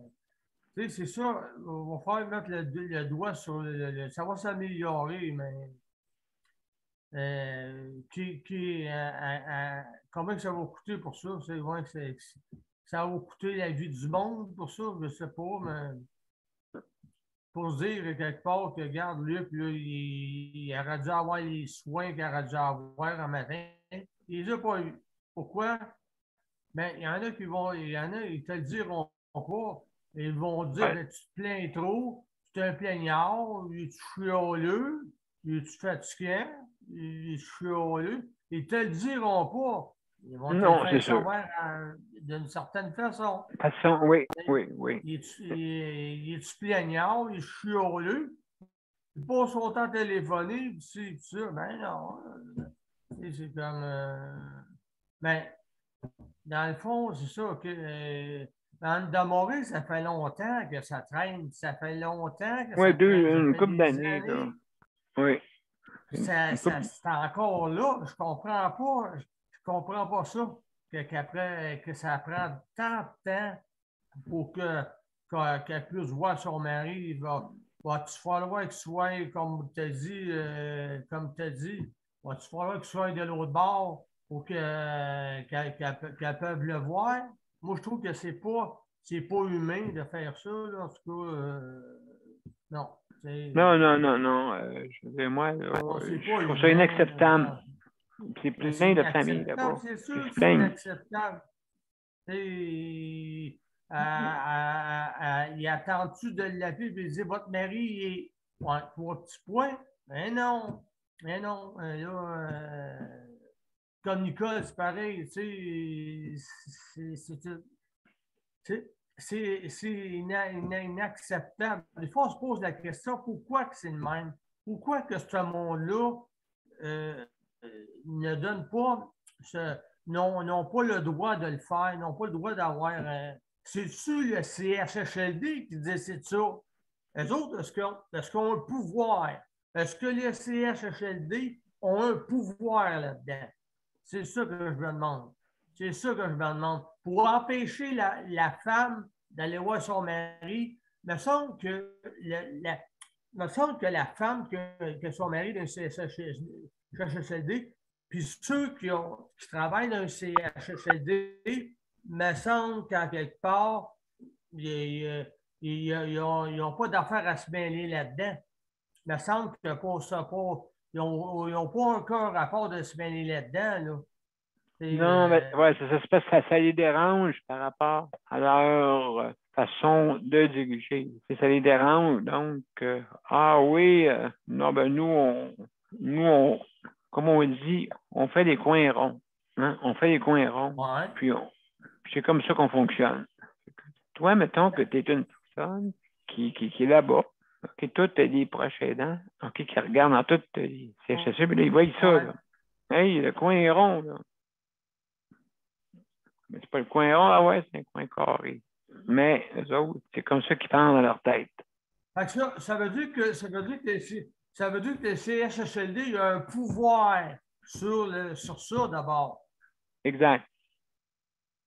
tu sais, c'est ça. On va faire mettre le doigt sur ça va s'améliorer, mais combien que ça va coûter pour ça? C'est vrai que ça va coûter la vie du monde pour ça, je ne sais pas, mais pour se dire quelque part que, regarde, Luc, là, il aurait dû avoir les soins qu'il aurait dû avoir un matin. Il les a pas eu. Pourquoi? Bien, il y en a ils te le diront pas. Ils vont dire que tu te plains trop, tu es un plaignard, tu chialeux, tu fatiguant, tu chialeux. Ils te le diront pas. Ils vont te le faire savoir d'une certaine façon. Oui. Il est-tu plaignard, il est chialeux, il passe son temps à téléphoner, puis ça. Ben non. C'est comme. Ben, dans le fond, c'est ça que. Dans le demeuré, ça fait longtemps que ça traîne. Ça fait longtemps que ça traîne. Une couple d'années. Oui. C'est encore là. Je comprends pas ça. Qu'après, que ça prend tant de temps pour qu'elle puisse voir son mari. Va-tu falloir qu'il soit, comme tu as dit, va-tu falloir qu'il soit de l'autre bord pour qu'elle puisse le voir? Moi, je trouve que c'est pas humain de faire ça, là. En tout cas, non. Non. Je veux dire, moi, je trouve ça inacceptable. C'est plein de familles là-bas. C'est sûr que c'est inacceptable. Il attend-tu de l'appeler et dire votre mari est pour un petit point? Mais non. Là, comme Nicole, c'est pareil. C'est inacceptable. Des fois, on se pose la question pourquoi que c'est le même? Pourquoi que ce monde-là ne donne pas n'ont pas le droit de le faire, n'ont pas le droit d'avoir. C'est-tu le CHSLD qui décide ça? Les autres, est-ce qu'ils ont un pouvoir? Est-ce que les CHSLD ont un pouvoir là-dedans? C'est ça que je me demande. Pour empêcher la femme d'aller voir son mari, il me semble que la femme que son mari d'un CHSLD, puis ceux qui travaillent dans un CHSLD, il me semble qu'en quelque part, ils n'ont pas d'affaires à se mêler là-dedans. Il me semble qu'ils n'ont pas encore rapport de se mêler là-dedans. Là. Non, mais ça les dérange par rapport à leur façon de diriger. Ça les dérange. Donc, nous, comme on dit, on fait des coins ronds. Hein? On fait des coins ronds. Ouais. Puis c'est comme ça qu'on fonctionne. Toi, mettons que tu es une personne qui est là-bas. OK, toi, tu as des proches aidants. OK, qui regardent dans toutes les CHSLD, puis là, ils voient ça. Ouais. Là. Hey, le coin est rond, là. Mais c'est pas le coin rond, c'est un coin carré. Mais eux autres, c'est comme ça qu'ils pensent dans leur tête. Ça veut dire que le CHSLD a un pouvoir sur ça d'abord. Exact.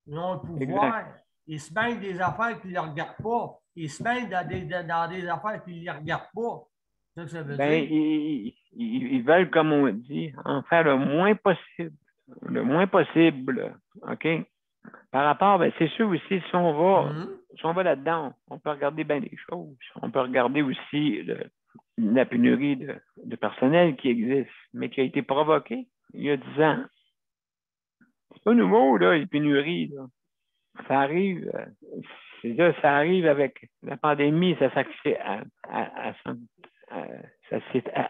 Ils ont un pouvoir. il se mêle des affaires qui ne le regardent pas. Il se mêle dans des affaires qui ne les regardent pas. C'est ça que ça veut Ben, dire. ils veulent, comme on dit, en faire le moins possible. Le moins possible. OK? Par rapport, ben, c'est sûr aussi, si on va là-dedans, on peut regarder bien des choses. On peut regarder aussi la pénurie de personnel qui existe, mais qui a été provoquée il y a 10 ans. C'est pas nouveau, là, les pénuries. Là. Ça arrive, ça arrive avec la pandémie, ça s'est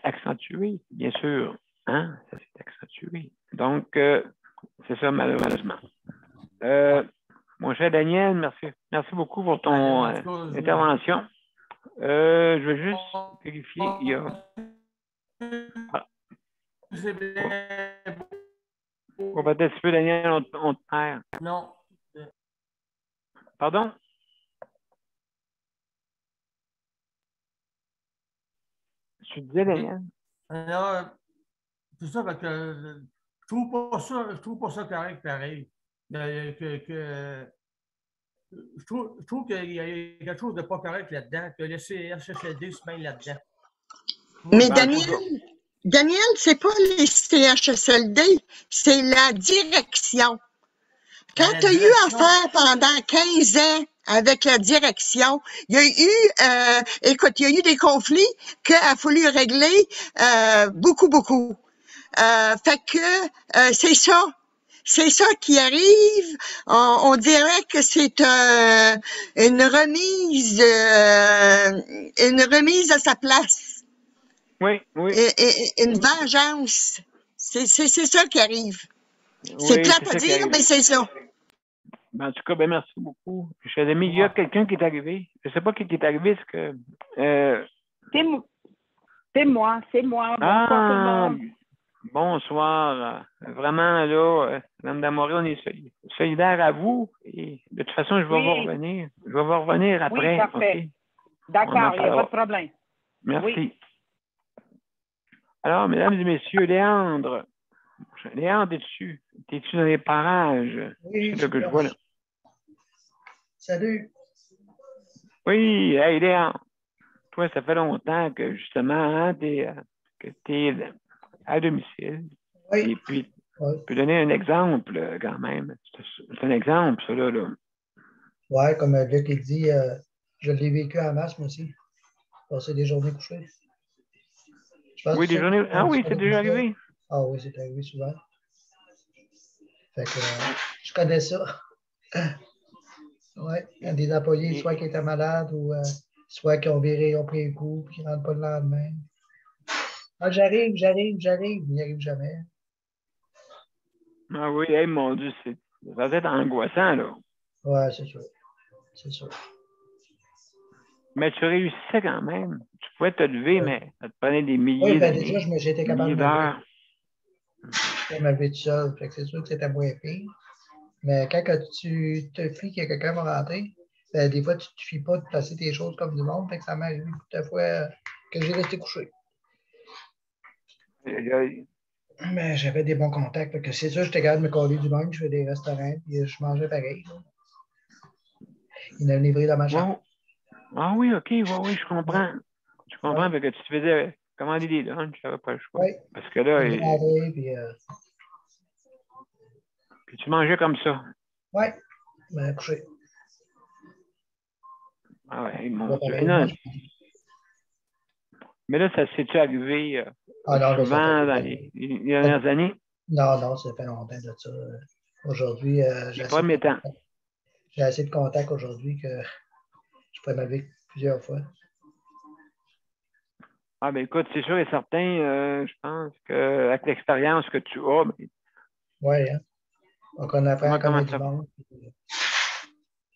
accentué, bien sûr. Hein? Ça s'est accentué. Donc, c'est ça, malheureusement. Mon cher Daniel, merci. Merci beaucoup pour ton intervention. Je vais juste vérifier. Il y a... On va peut-être un peu, Daniel, on te perd. Non. Pardon? Tu disais, Daniel? Alors, c'est ça, parce que je trouve pas ça correct pareil. Je trouve qu'il y a quelque chose de pas correct là-dedans, que le CHSLD se mêle là-dedans. Mais Daniel, c'est pas les CHSLD, c'est la direction. Quand tu as eu affaire pendant 15 ans avec la direction, il y a eu des conflits qu'il a fallu régler beaucoup. Fait que c'est ça. C'est ça qui arrive. On dirait que c'est une remise à sa place. Oui. Et une vengeance. C'est ça qui arrive. C'est plate à dire, mais c'est ça. En tout cas, ben merci beaucoup. Cher ami, il y a quelqu'un qui est arrivé. Je ne sais pas qui est arrivé. C'est moi. Bonsoir tout le monde. Bonsoir. Vraiment, là, Mme Damoré, on est solidaires à vous. Et de toute façon, je vais vous revenir. Je vais vous revenir après. Oui, parfait. Okay? D'accord, il n'y a pas de problème. Merci. Oui. Alors, mesdames et messieurs, Léandre, es-tu dans les parages? Oui, c'est là que je vois là. Salut. Oui, hey, Léandre. Toi, ça fait longtemps que, justement, tu es à domicile. Oui. Et puis, tu peux donner un exemple, quand même. C'est un exemple, ça, là. Oui, comme Luc il dit, je l'ai vécu en masse, moi aussi. Passer des journées couchées. Oui, des journées. Ah oui, c'est déjà arrivé. Ah oui, c'est arrivé souvent. Fait que je connais ça. Oui, quand des employés, soit qui étaient malades ou soit qui ont pris un coup et qui ne rentrent pas le lendemain. Ah, j'arrive, il n'y arrive jamais. Ah oui, hey, mon Dieu, ça va être angoissant, là. Oui, c'est sûr. Mais tu réussissais quand même. Tu pouvais te lever, mais ça te prenait des milliers d'années. Oui, déjà, j'étais capable de me lever tout seul. Fait que c'est sûr que c'était moins pire. Mais quand tu te fies que quelqu'un va rentrer, ben, des fois, tu ne te fies pas de placer tes choses comme du monde. Fait que ça m'est arrivé beaucoup de fois que j'ai resté couché. Mais j'avais des bons contacts. Fait que c'est sûr, j'étais capable de me coller du monde. Je fais des restaurants et je mangeais pareil. Là. Il m'a livré dans ma chambre. Ah oui, OK, oui, je comprends. Je comprends parce que tu te faisais commander des lunchs, je n'avais pas le choix. Oui. Parce que là, puis tu mangeais comme ça. Oui, mais couché. Ah oui, mon Dieu. Non. Mais là, ça s'est-tu arrivé souvent dans les dernières années? Non, ça fait longtemps de ça. Aujourd'hui, j'ai assez de contacts aujourd'hui que je pourrais m'aller plusieurs fois. Ah ben écoute, c'est sûr et certain, je pense qu'avec l'expérience que tu as... Oui, hein? Donc on apprend à connaître du monde.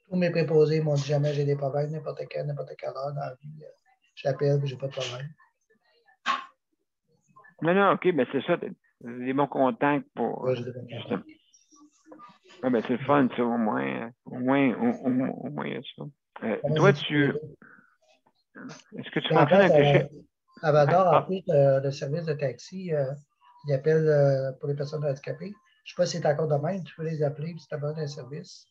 Tous mes préposés m'ont dit jamais j'ai des problèmes, n'importe quelle heure dans la vie. J'appelle et je n'ai pas de problème. Non, OK, ben c'est ça. Des bons contacts pour... Oui, j'ai des bons contacts. Ah ben c'est le fun, ça, au moins ça. Toi, est-ce que tu fonctionnes avec le chef? À Val-d'Or, en plus, le service de taxi, il appelle pour les personnes handicapées. Je ne sais pas si c'est encore de même, tu peux les appeler si tu as besoin d'un service.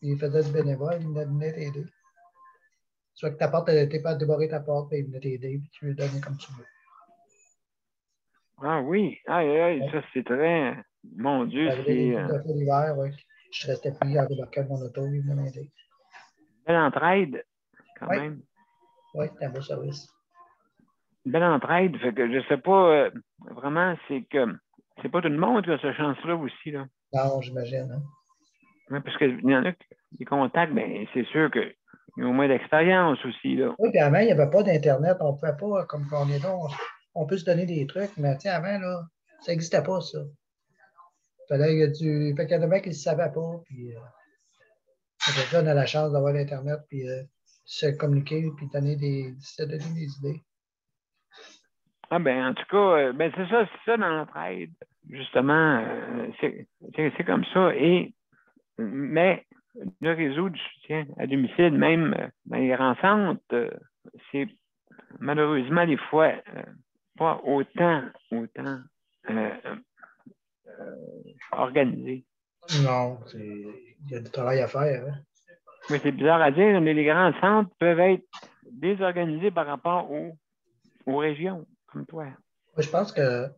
Il faisait du bénévole, il venait t'aider. Soit que ta porte, t'es pas à débarrer ta porte, puis il venait t'aider, puis tu lui donnais comme tu veux. Ah oui, aïe, aïe, ça c'est très. Mon Dieu, J'avais des c'est coups de feu l'hiver, oui. Je restais pris en débarquant de mon auto, il venait m'aider. belle entraide, quand Oui. même. Oui, c'était un beau service. Belle entraide, fait que je sais pas, vraiment, c'est que c'est pas tout le monde qui a cette chance-là aussi, là. Non, j'imagine. Hein? Ouais, parce qu'il y en a qui contactent, ben c'est sûr qu'ils ont moins d'expérience aussi, là. Oui, puis avant, il n'y avait pas d'Internet. On ne pouvait pas, comme on est là, on peut se donner des trucs, mais tiens, avant, là, ça n'existait pas, ça. Fait qu'il y a des mecs qui ne le savaient pas, puis là, on a la chance d'avoir l'Internet, puis se communiquer, puis se donner des idées. Ah ben en tout cas, ben c'est ça dans l'entraide. Justement, c'est comme ça. Mais le réseau du soutien à domicile, même dans les grands centres, c'est malheureusement des fois pas autant organisé. Non, il y a du travail à faire. Hein? Mais c'est bizarre à dire, mais les grands centres peuvent être désorganisés par rapport aux régions, comme toi. Je pense que en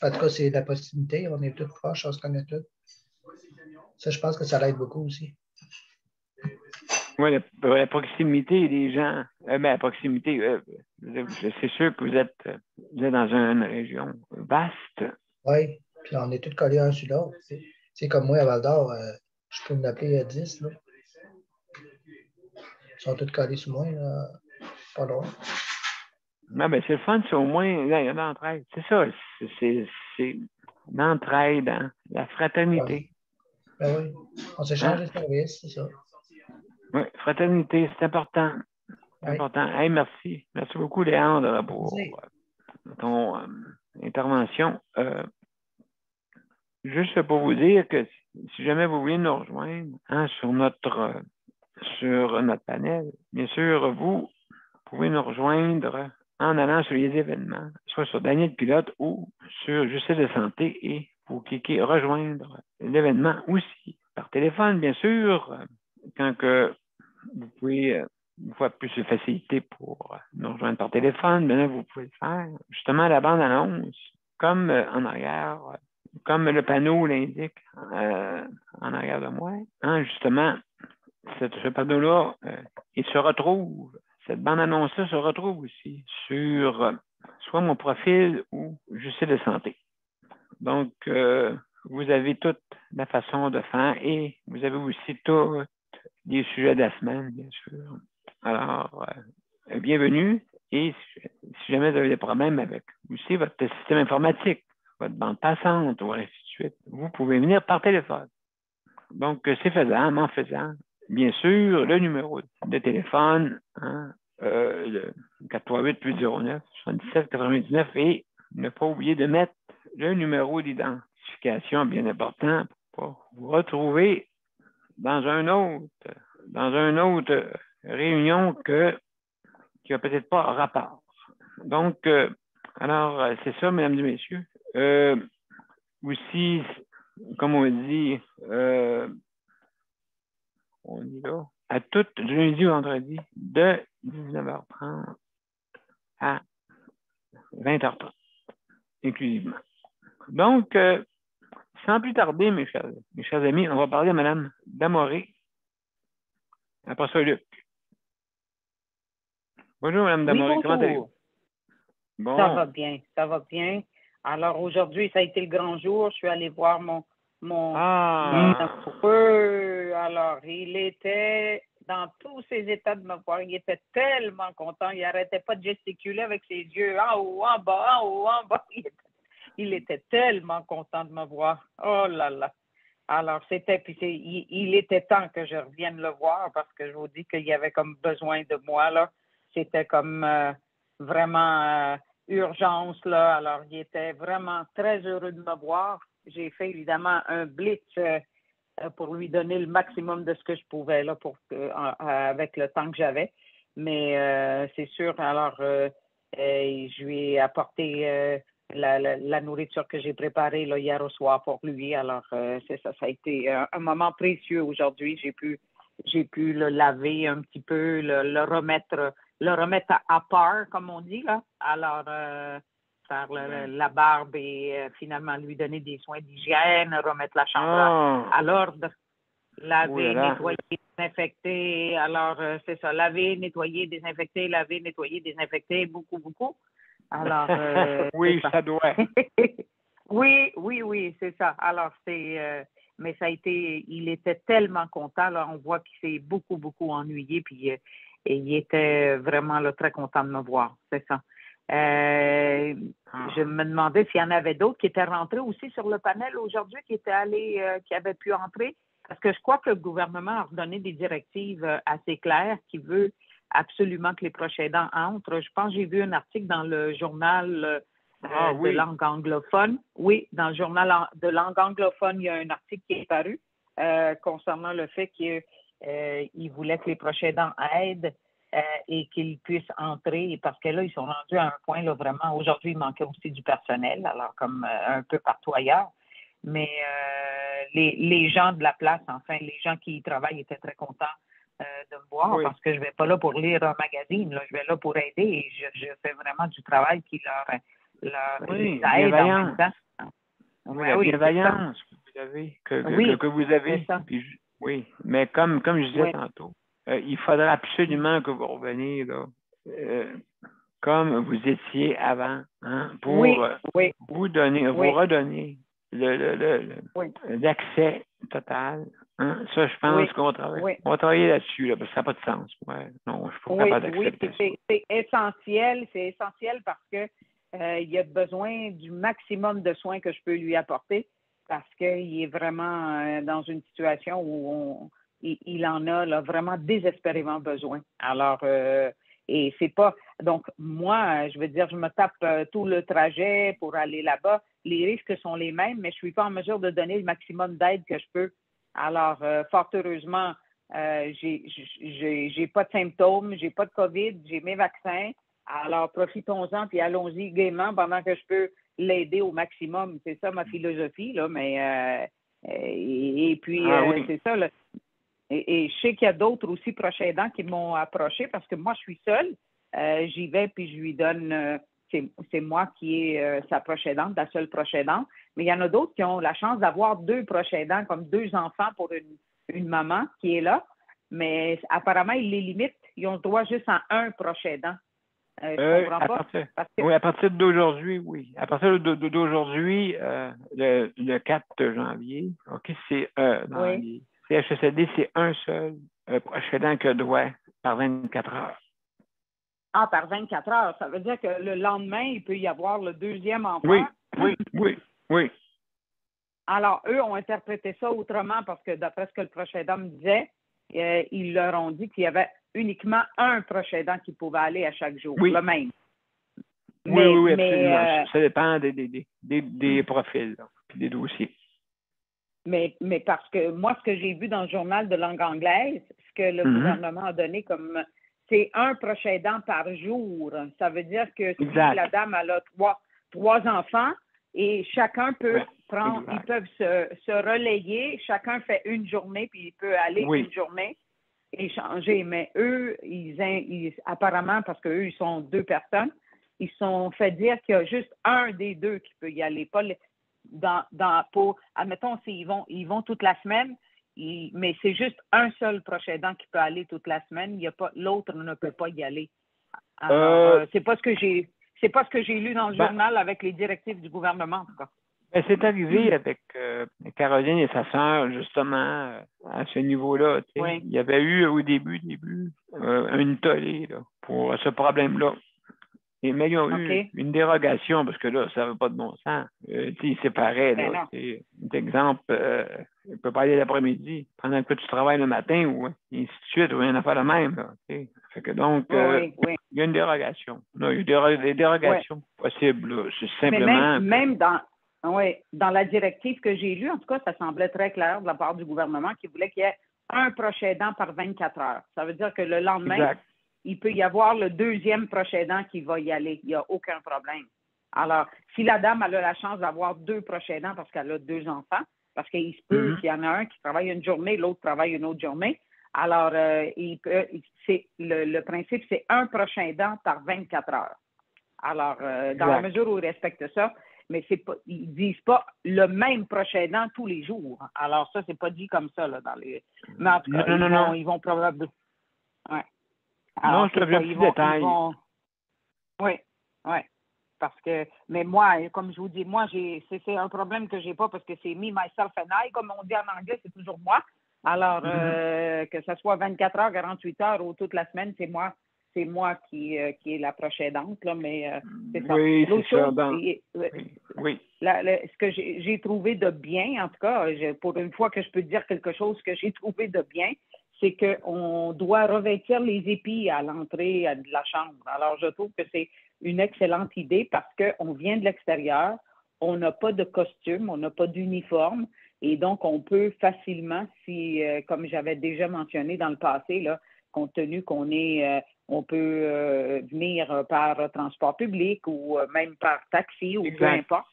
tout cas, c'est la possibilité. On est tous proches, on se connaît tous. Ça, je pense que ça l'aide beaucoup aussi. Oui, la proximité des gens. La proximité, c'est sûr que vous êtes dans une région vaste. Oui, puis on est tous collés un sur l'autre. C'est comme moi à Val d'Or, je peux m'appeler 10. Là. Ils sont tous collés sur moi, là, pas loin. Non, ben c'est le fun, c'est au moins, là, il y a l'entraide. C'est ça, c'est l'entraide, hein, la fraternité. Ben oui, on s'échange des services, c'est ça. Oui, fraternité, c'est important. C'est important. Hey, merci. Merci beaucoup, Léandre, pour ton intervention. Juste pour vous dire que si jamais vous voulez nous rejoindre sur notre panel, bien sûr, vous pouvez nous rejoindre en allant sur les événements, soit sur Daniel Pilote ou sur Justice de santé, et vous cliquez rejoindre l'événement aussi par téléphone, bien sûr, quand que vous pouvez une fois plus de facilité pour nous rejoindre par téléphone, bien là, vous pouvez le faire justement à la bande-annonce, comme en arrière, comme le panneau l'indique en arrière de moi. Justement, ce panneau-là, il se retrouve, cette bande-annonce-là se retrouve aussi sur soit mon profil ou Justice de santé. Donc, vous avez toute la façon de faire et vous avez aussi tous les sujets de la semaine, bien sûr. Alors, bienvenue. Et si jamais vous avez des problèmes avec aussi votre système informatique, votre bande passante, ou ainsi de suite, vous pouvez venir par téléphone. Donc, c'est faisable, en faisant. Bien sûr, le numéro de téléphone, le 438-809-7799, et ne pas oublier de mettre le numéro d'identification bien important pour vous retrouver dans une autre réunion qui n'a peut-être pas rapport. Donc, alors, c'est ça, mesdames et messieurs. Aussi, comme on dit, on est là à tout lundi ou vendredi de 19h30 à 20h30, inclusivement. Donc, sans plus tarder, mes chers amis, on va parler à Mme Damoré. Après ça, Luc. Bonjour, Mme Damoré. Oui, comment allez-vous? Bon. Ça va bien, ça va bien. Alors, aujourd'hui, ça a été le grand jour. Je suis allée voir mon amoureux. Alors, il était dans tous ses états de me voir. Il était tellement content. Il n'arrêtait pas de gesticuler avec ses yeux en haut, en bas, en haut, en bas. Il était tellement content de me voir. Oh là là. Alors, il était temps que je revienne le voir parce que je vous dis qu'il y avait comme besoin de moi, là. C'était comme vraiment urgence, là. Alors, il était vraiment très heureux de me voir. J'ai fait évidemment un blitz pour lui donner le maximum de ce que je pouvais, là, avec le temps que j'avais. Mais c'est sûr, alors, je lui ai apporté la nourriture que j'ai préparée là, hier au soir pour lui. Alors, c'est ça, ça a été un moment précieux aujourd'hui. J'ai pu le laver un petit peu, le remettre à part, comme on dit, là. Alors, faire la barbe et finalement lui donner des soins d'hygiène, remettre la chambre à l'ordre, laver, nettoyer, désinfecter. Alors, c'est ça, laver, nettoyer, désinfecter, laver, nettoyer, désinfecter, beaucoup, beaucoup. Alors, oui, ça doit. oui, c'est ça. Alors, mais ça a été, il était tellement content, là, on voit qu'il s'est beaucoup, beaucoup ennuyé, puis et il était vraiment là, très content de me voir, c'est ça. Je me demandais s'il y en avait d'autres qui étaient rentrés aussi sur le panel aujourd'hui, qui avaient pu entrer, parce que je crois que le gouvernement a redonné des directives assez claires qui veut absolument que les proches aidants entrent. Je pense que j'ai vu un article dans le journal de langue anglophone. Oui, dans le journal de langue anglophone, il y a un article qui est paru concernant le fait qu'il voulait que les proches aidants aident et qu'ils puissent entrer, parce que là, ils sont rendus à un point, là, vraiment, aujourd'hui, il manquait aussi du personnel, alors comme un peu partout ailleurs. Mais les gens de la place, enfin, les gens qui y travaillent étaient très contents de me voir parce que je ne vais pas là pour lire un magazine, là, je vais là pour aider et je fais vraiment du travail qui leur aide en même temps. La bienveillance que vous avez. Puis, oui, mais comme je disais tantôt, il faudra absolument que vous reveniez là, comme vous étiez avant, hein, pour vous redonner l'accès total. Hein? Ça, je pense qu'on va travailler là-dessus, là, parce que ça n'a pas de sens. Non, je ne suis pas capable d'accepter ça. C'est essentiel parce que il a besoin du maximum de soins que je peux lui apporter parce qu'il est vraiment dans une situation où il en a là, vraiment désespérément besoin. Alors, et c'est pas... Donc, moi, je veux dire, je me tape tout le trajet pour aller là-bas. Les risques sont les mêmes, mais je ne suis pas en mesure de donner le maximum d'aide que je peux. Alors, fort heureusement, j'ai pas de symptômes, j'ai pas de COVID, j'ai mes vaccins. Alors, profitons-en puis allons-y gaiement pendant que je peux l'aider au maximum. C'est ça ma philosophie, là, mais et puis c'est ça, là. Et je sais qu'il y a d'autres aussi proches aidants qui m'ont approché parce que moi, je suis seule. J'y vais puis je lui donne, c'est moi qui est sa proche aidante, la seule proche aidante. Mais il y en a d'autres qui ont la chance d'avoir 2 proches aidants, comme 2 enfants pour une maman qui est là. Mais apparemment, ils les limitent. Ils ont le droit juste à 1 proche aidant. Je comprends pas. Oui, à partir d'aujourd'hui, oui. À partir d'aujourd'hui, le 4 janvier, OK, c'est dans les CHSLD, c'est un seul proche aidant que droit par 24 heures. Ah, par 24 heures. Ça veut dire que le lendemain, il peut y avoir le 2e enfant. Oui. Alors, eux ont interprété ça autrement parce que d'après ce que le proche aidant me disait, ils leur ont dit qu'il y avait uniquement un proche aidant qui pouvait aller à chaque jour, le même. Oui, absolument. Ça dépend des profils, puis des dossiers. Mais parce que moi, ce que j'ai vu dans le journal de langue anglaise, ce que le gouvernement a donné comme... C'est 1 proche aidant par jour. Ça veut dire que si la dame elle a 3 enfants et chacun peut prendre, ils peuvent se relayer, chacun fait une journée, puis il peut aller une journée et changer. Mais eux, ils apparemment, parce qu'eux, ils sont 2 personnes, ils se sont fait dire qu'il y a juste un des 2 qui peut y aller. Pas admettons, s'ils vont toute la semaine, mais c'est juste un seul proche aidant qui peut aller toute la semaine. L'autre ne peut pas y aller. Alors, c'est pas ce que j'ai lu dans le journal avec les directives du gouvernement, en tout cas. C'est arrivé avec Caroline et sa sœur, justement, à ce niveau-là. Il y avait eu au début une tollée là, pour ce problème-là. Mais ils ont eu une dérogation parce que là, ça n'avait pas de bon sens. Ils séparaient. Exemple, tu ne peux pas aller l'après-midi pendant que tu travailles le matin ou ainsi de suite, ou rien à faire de même. Là, fait que donc, il y a une dérogation. Non, il y a des dérogations possibles. C'est simplement... Même dans la directive que j'ai lue, en tout cas, ça semblait très clair de la part du gouvernement qui voulait qu'il y ait un proche aidant par 24 heures. Ça veut dire que le lendemain, il peut y avoir le 2e proche aidant qui va y aller. Il n'y a aucun problème. Alors, si la dame elle a la chance d'avoir 2 proches aidants parce qu'elle a 2 enfants, parce qu'il se peut qu'il y en a un qui travaille une journée, l'autre travaille une autre journée, alors le principe, c'est un proche aidant par 24 heures. Alors, dans la mesure où ils respectent ça, mais ils ne disent pas le même proche aidant tous les jours. Alors, ça, c'est pas dit comme ça, là, dans les. Mais en tout cas, ils vont probablement. Ouais. Alors, non, c'est un petit détail. Oui, oui. Parce que, mais moi, comme je vous dis, moi, c'est un problème que j'ai pas parce que c'est me, myself and I, comme on dit en anglais, c'est toujours moi. Alors, que ce soit 24 heures, 48 heures ou toute la semaine, c'est moi qui est la proche aidante, là, mais c'est ça. Oui, l'autre c'est chose, ça. Oui. Ce que j'ai trouvé de bien, en tout cas, pour une fois que je peux dire quelque chose que j'ai trouvé de bien, c'est qu'on doit revêtir les épis à l'entrée de la chambre. Alors, je trouve que c'est une excellente idée parce qu'on vient de l'extérieur, on n'a pas de costume, on n'a pas d'uniforme, et donc on peut facilement, comme j'avais déjà mentionné dans le passé, là, compte tenu qu'on on peut venir par transport public ou même par taxi ou peu importe.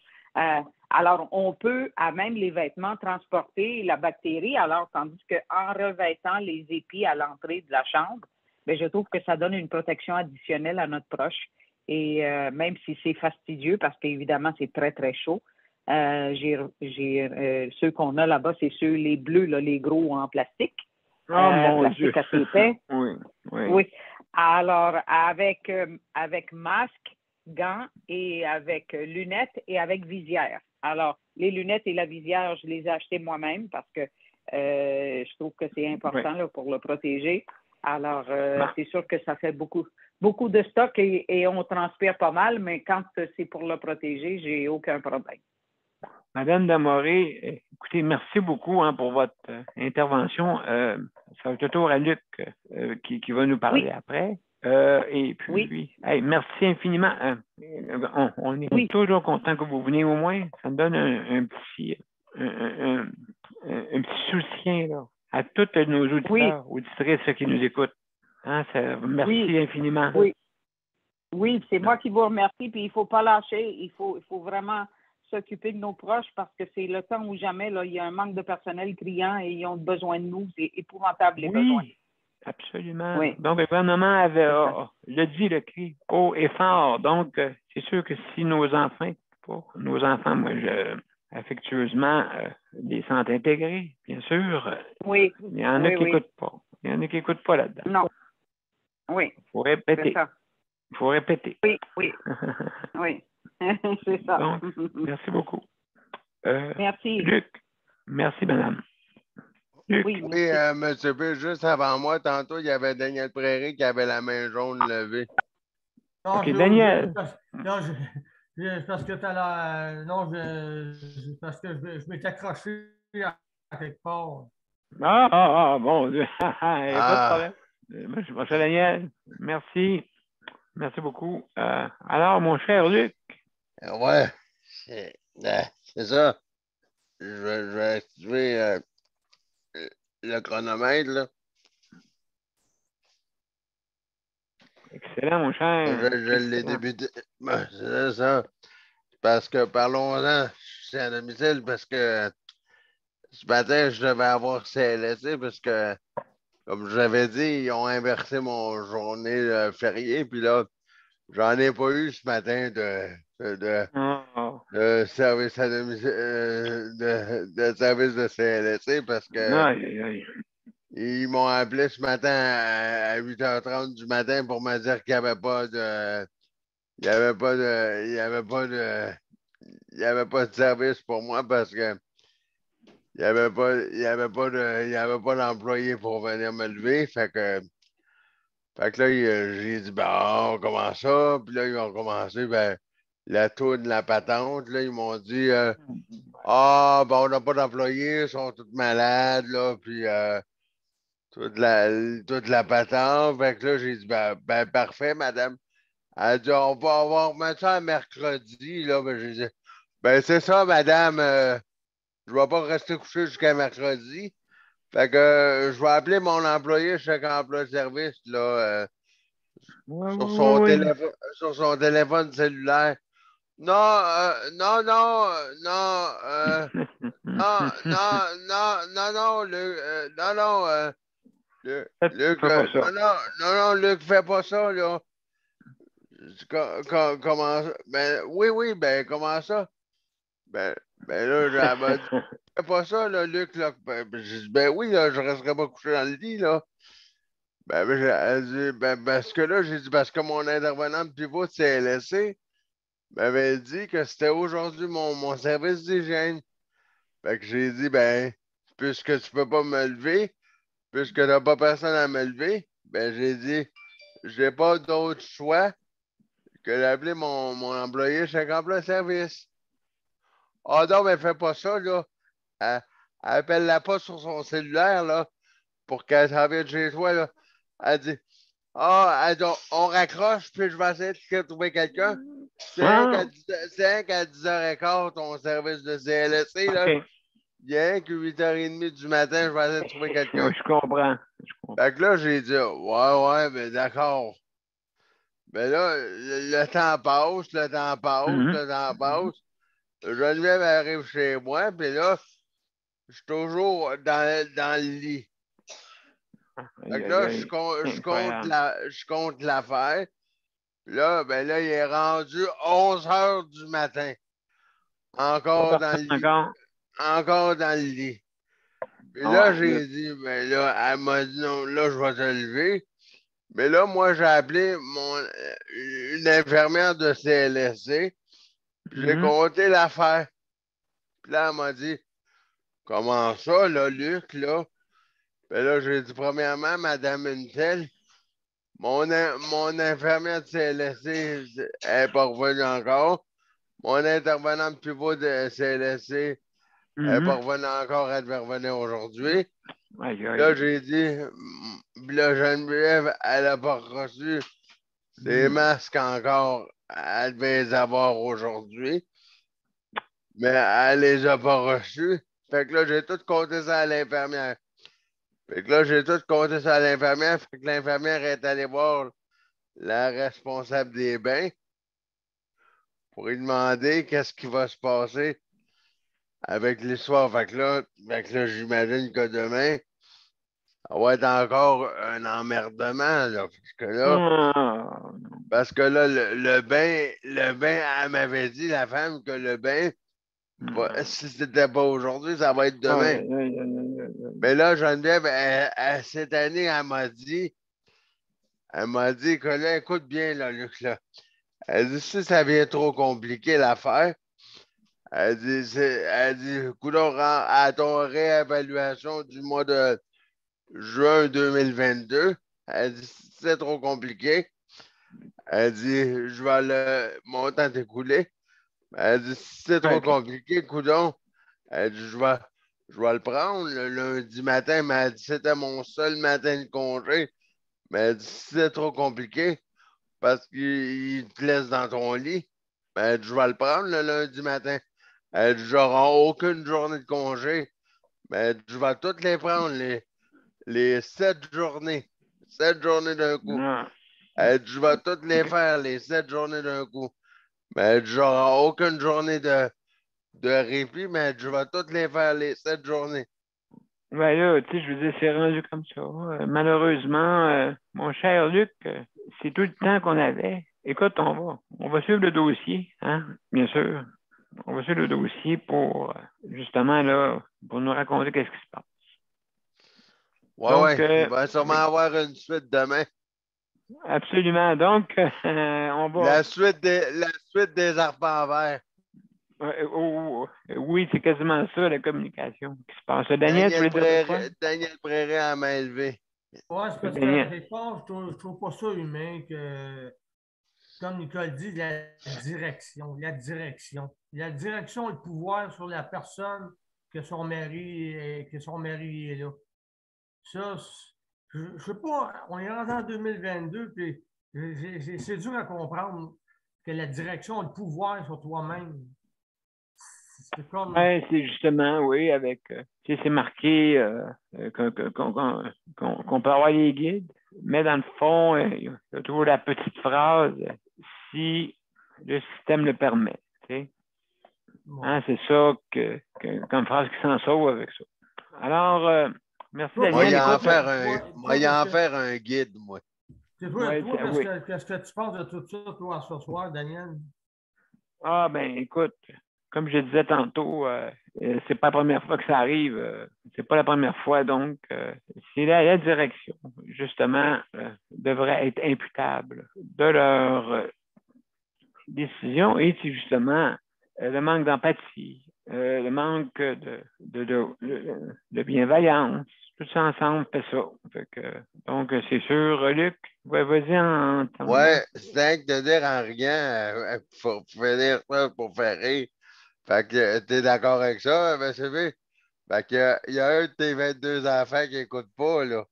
Alors, on peut, à même les vêtements, transporter la bactérie, alors tandis qu'en revêtant les épis à l'entrée de la chambre, bien, je trouve que ça donne une protection additionnelle à notre proche. Et même si c'est fastidieux, parce qu'évidemment, c'est très, très chaud, ceux qu'on a là-bas, c'est les bleus, là, les gros en plastique. Mon plastique Dieu. assez épais. Oui. Alors, avec masque, gants et avec lunettes et avec visière. Alors, les lunettes et la visière, je les ai achetées moi-même parce que je trouve que c'est important là, pour le protéger. Alors, c'est sûr que ça fait beaucoup de stock et on transpire pas mal, mais quand c'est pour le protéger, j'ai aucun problème. Madame Damoré, écoutez, merci beaucoup pour votre intervention. Ça va être le tour à Luc qui va nous parler après. Et puis, merci infiniment. On est toujours content que vous veniez au moins. Ça me donne un petit soutien là, à tous nos auditeurs, auditrices qui nous écoutent. Merci infiniment. Oui, c'est moi qui vous remercie. Puis il ne faut pas lâcher. Il faut vraiment s'occuper de nos proches parce que c'est le temps où jamais là, il y a un manque de personnel criant et ils ont besoin de nous. C'est épouvantable les besoins. Absolument. Oui. Donc, le gouvernement le dit, le cri haut et fort. Donc, c'est sûr que si nos enfants, moi, affectueusement, des centres intégrés, bien sûr, il y en a qui n'écoutent pas. Il y en a qui n'écoutent pas là-dedans. Non. Oui. Il faut répéter. Il faut répéter. Oui. Oui. C'est ça. Donc, merci beaucoup. Merci. Luc, merci, madame. Luc. Oui, M. P, juste avant moi, tantôt, il y avait Daniel Prairie qui avait la main jaune levée. Non, OK, Daniel. Parce que parce que je m'étais accroché à quelque part. Bon. Pas de problème. Mon cher Daniel, merci. Merci beaucoup. Alors, mon cher Luc. Ouais, c'est ça. Je vais activer le chronomètre, là. Excellent, mon cher. Je l'ai débuté. C'est ça. Parce que, parlons-en, c'est à domicile, parce que ce matin, je devais avoir CLSC, parce que, comme je l'avais dit, ils ont inversé mon journée fériée, puis là, j'en ai pas eu ce matin de service à domicile, de service de CLSC, parce que ils m'ont appelé ce matin à 8h30 du matin pour me dire qu'il n'y avait pas de. Il n'y avait pas de service pour moi parce que il n'y avait pas d'employé pour venir me lever. Fait que là, j'ai dit, on commence ça. Puis là, ils ont commencé la toune, la patente. Là, ils m'ont dit, on n'a pas d'employés, ils sont tous malades. Là, puis toute la patente. Fait que là, j'ai dit, parfait, madame. Elle dit, on va remettre ça un mercredi. Là, j'ai dit, c'est ça, madame. Je ne vais pas rester couché jusqu'à mercredi. Fait que je vais appeler mon employé chaque emploi de service là, sur son téléphone cellulaire Non, non, non, non, non, non, non, non, non, non, non, Luc, Fais pas ça. non, non, non, non, Luc, fais pas ça, là. Comment ça? Ben, oui, oui, ben, comment ça? Ben là, elle m'a dit, fais pas ça, là, Luc, là. J'ai dit, ben oui, là, je resterai pas couché dans le lit, là. Elle dit, parce que là, j'ai dit, parce que mon intervenant de pivot de CLSC m'avait dit que c'était aujourd'hui mon service d'hygiène. Fait que j'ai dit, ben, puisque tu peux pas me lever, puisque t'as pas personne à me lever, ben, j'ai dit, j'ai pas d'autre choix que d'appeler mon employé chaque emploi service. Ah non, mais fais pas ça, là. Appelle-la pas sur son cellulaire, là, pour qu'elle s'en vienne chez toi, là. Elle dit, elle dit, on raccroche, puis je vais essayer de trouver quelqu'un. C'est rien qu'à 10h15, ton service de CLSC, là. OK. Bien que 8h30 du matin, je vais essayer de trouver quelqu'un. Je comprends. Fait que là, j'ai dit, ouais, mais d'accord. Mais là, le temps passe, le temps passe, le temps passe. Geneviève arrive chez moi, puis là, je suis toujours dans le lit. Fait que là, je compte l'affaire. Là, ben là, il est rendu 11h du matin. Encore dans le lit. Encore dans le lit. Puis là, j'ai dit, ben là, elle m'a dit, non, là, je vais te lever. Mais là, moi, j'ai appelé une infirmière de CLSC. Puis j'ai compté l'affaire. Puis là, elle m'a dit, comment ça, là, Luc, là? Ben là, j'ai dit, premièrement, Madame Untel, mon infirmière de CLSC n'est pas revenue encore. Mon intervenant de pivot de CLSC n'est pas revenu encore, elle devait revenir aujourd'hui. Là, j'ai dit, là, Geneviève, elle n'a pas reçu ses masques encore. Elle devait les avoir aujourd'hui. Mais elle les a pas reçus. Fait que là, j'ai tout compté ça à l'infirmière. Fait que là, j'ai tout compté ça à l'infirmière. Fait que l'infirmière est allée voir la responsable des bains pour lui demander qu'est-ce qui va se passer avec l'histoire. Fait que là, j'imagine que demain, ça va être encore un emmerdement, là. Parce que là, le bain, elle m'avait dit, la femme, que le bain, si c'était pas aujourd'hui, ça va être demain. Mais là, Geneviève, cette année, elle m'a dit que là, écoute bien, là, Luc, là. Elle dit, si ça vient trop compliqué l'affaire, elle dit, coudonc, à ton réévaluation du mois de juin 2022, elle dit, si c'est trop compliqué, elle dit, je vais le montant écoulé. Elle dit, si c'est trop compliqué, coudonc, elle dit, je vais le prendre le lundi matin, mais elle dit, c'était mon seul matin de congé. Mais elle dit, si c'est trop compliqué, parce qu'il te laisse dans ton lit, elle dit, je vais le prendre le lundi matin. Elle dit, j'aurai aucune journée de congé. Mais elle dit, je vais toutes les prendre, les 7 journées. 7 journées d'un coup. Elle dit, je vais toutes les faire, les 7 journées d'un coup. Mais elle dit, j'aurai aucune journée de répit, mais je vais toutes les faire, les 7 journées. Ben là, tu sais, je veux dire, c'est rendu comme ça. Malheureusement, mon cher Luc, c'est tout le temps qu'on avait. Écoute, on va suivre le dossier, hein, bien sûr. On va suivre le dossier pour, justement, là, pour nous raconter qu'est-ce qui se passe. Ouais, il va sûrement avoir une suite demain. Absolument. Donc, on va... La suite des arpents verts. Oui, c'est quasiment ça, la communication qui se passe. Daniel, tu voulais dire quoi? Daniel Prairie à main levée. Oui, c'est parce que je trouve pas ça humain que, comme Nicole dit, la direction. La direction a le pouvoir sur la personne que son mari est là. Ça, je ne sais pas, on est rentré en 2022, puis c'est dur à comprendre que la direction a le pouvoir sur toi-même. Oui, c'est justement, oui, avec, tu sais, c'est marqué qu'on peut avoir les guides, mais dans le fond, il y a toujours la petite phrase, si le système le permet. sais. Bon. Hein, c'est ça comme phrase qui s'en sauve avec ça. Alors, merci Toi, Moi, Daniel. il en Écoute, faire un guide, moi. C'est toi, ouais, oui. qu'est-ce que tu penses de tout ça, toi, ce soir, Daniel? Ah, ben, écoute, comme je disais tantôt, c'est pas la première fois que ça arrive. C'est pas la première fois, donc, c'est la direction, justement, devrait être imputable de leur décision et c'est justement le manque d'empathie, le manque de bienveillance. Tout ça ensemble fait ça. Donc, c'est sûr, Luc, vas-y en temps. Ouais, c'est que de dire en rien pour finir ça, pour faire rire. Fait que t'es d'accord avec ça, M. B? Fait que il y a un de tes 22 enfants qui n'écoute pas, là.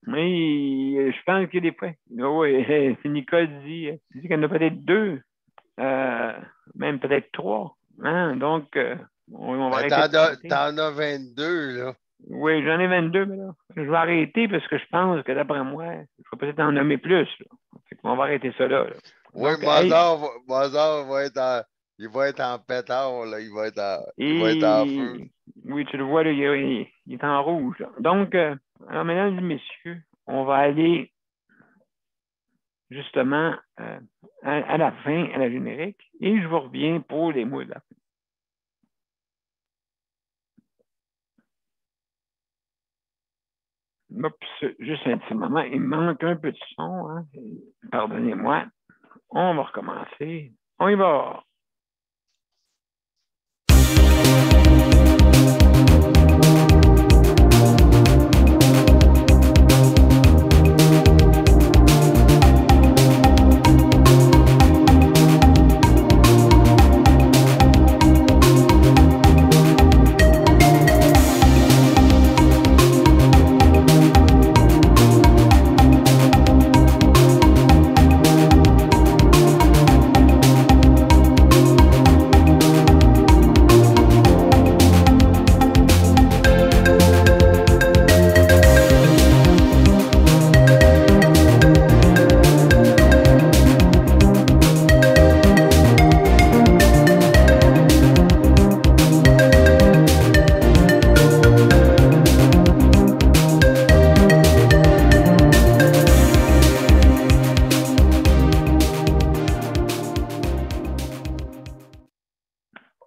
Oui, je pense qu'il y a des points. Oui, Nicole dit qu'il y en a peut-être 2, même peut-être 3. Hein? Donc, on va Ben, arrêter. t'en as 22, là. Oui, j'en ai 22, mais là, je vais arrêter parce que je pense que d'après moi, je vais peut-être en nommer plus. Là. On va arrêter ça là. Oui, Donc, Mozart il va être en pétard, là. Il va être en feu. Oui, tu le vois, là, il est en rouge. Là. Donc, alors, mesdames et messieurs, on va aller justement à la fin, à la générique, et je vous reviens pour les mots de la fin. Oups, juste un petit moment, il me manque un peu de son. Hein. Pardonnez-moi. On va recommencer. On y va.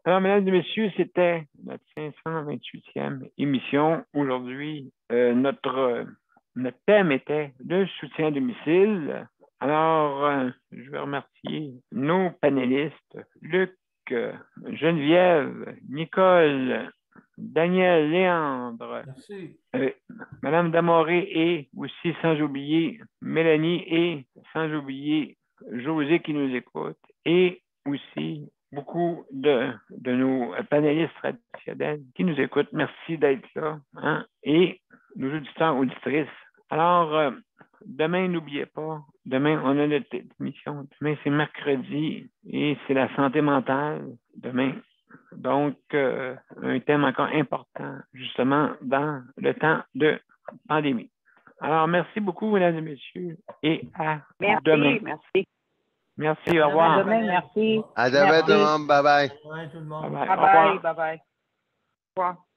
Alors, mesdames et messieurs, c'était notre 528e émission. Aujourd'hui, notre thème était le soutien à domicile. Alors, je vais remercier nos panélistes, Luc, Geneviève, Nicole, Daniel, Léandre, Madame Damoré et aussi, sans oublier, Mélanie et sans oublier José qui nous écoute et aussi beaucoup de nos panélistes traditionnels qui nous écoutent. Merci d'être là. Hein? Et nos auditeurs, auditrices. Alors, demain, n'oubliez pas, demain, on a notre émission. Demain, c'est mercredi et c'est la santé mentale. Demain. Donc, un thème encore important, justement, dans le temps de pandémie. Alors, merci beaucoup, mesdames et messieurs, et à demain. Merci, au revoir. À demain, merci. À demain, tout le monde. Bye-bye. Bye, tout le monde. Bye-bye, bye-bye. Au revoir.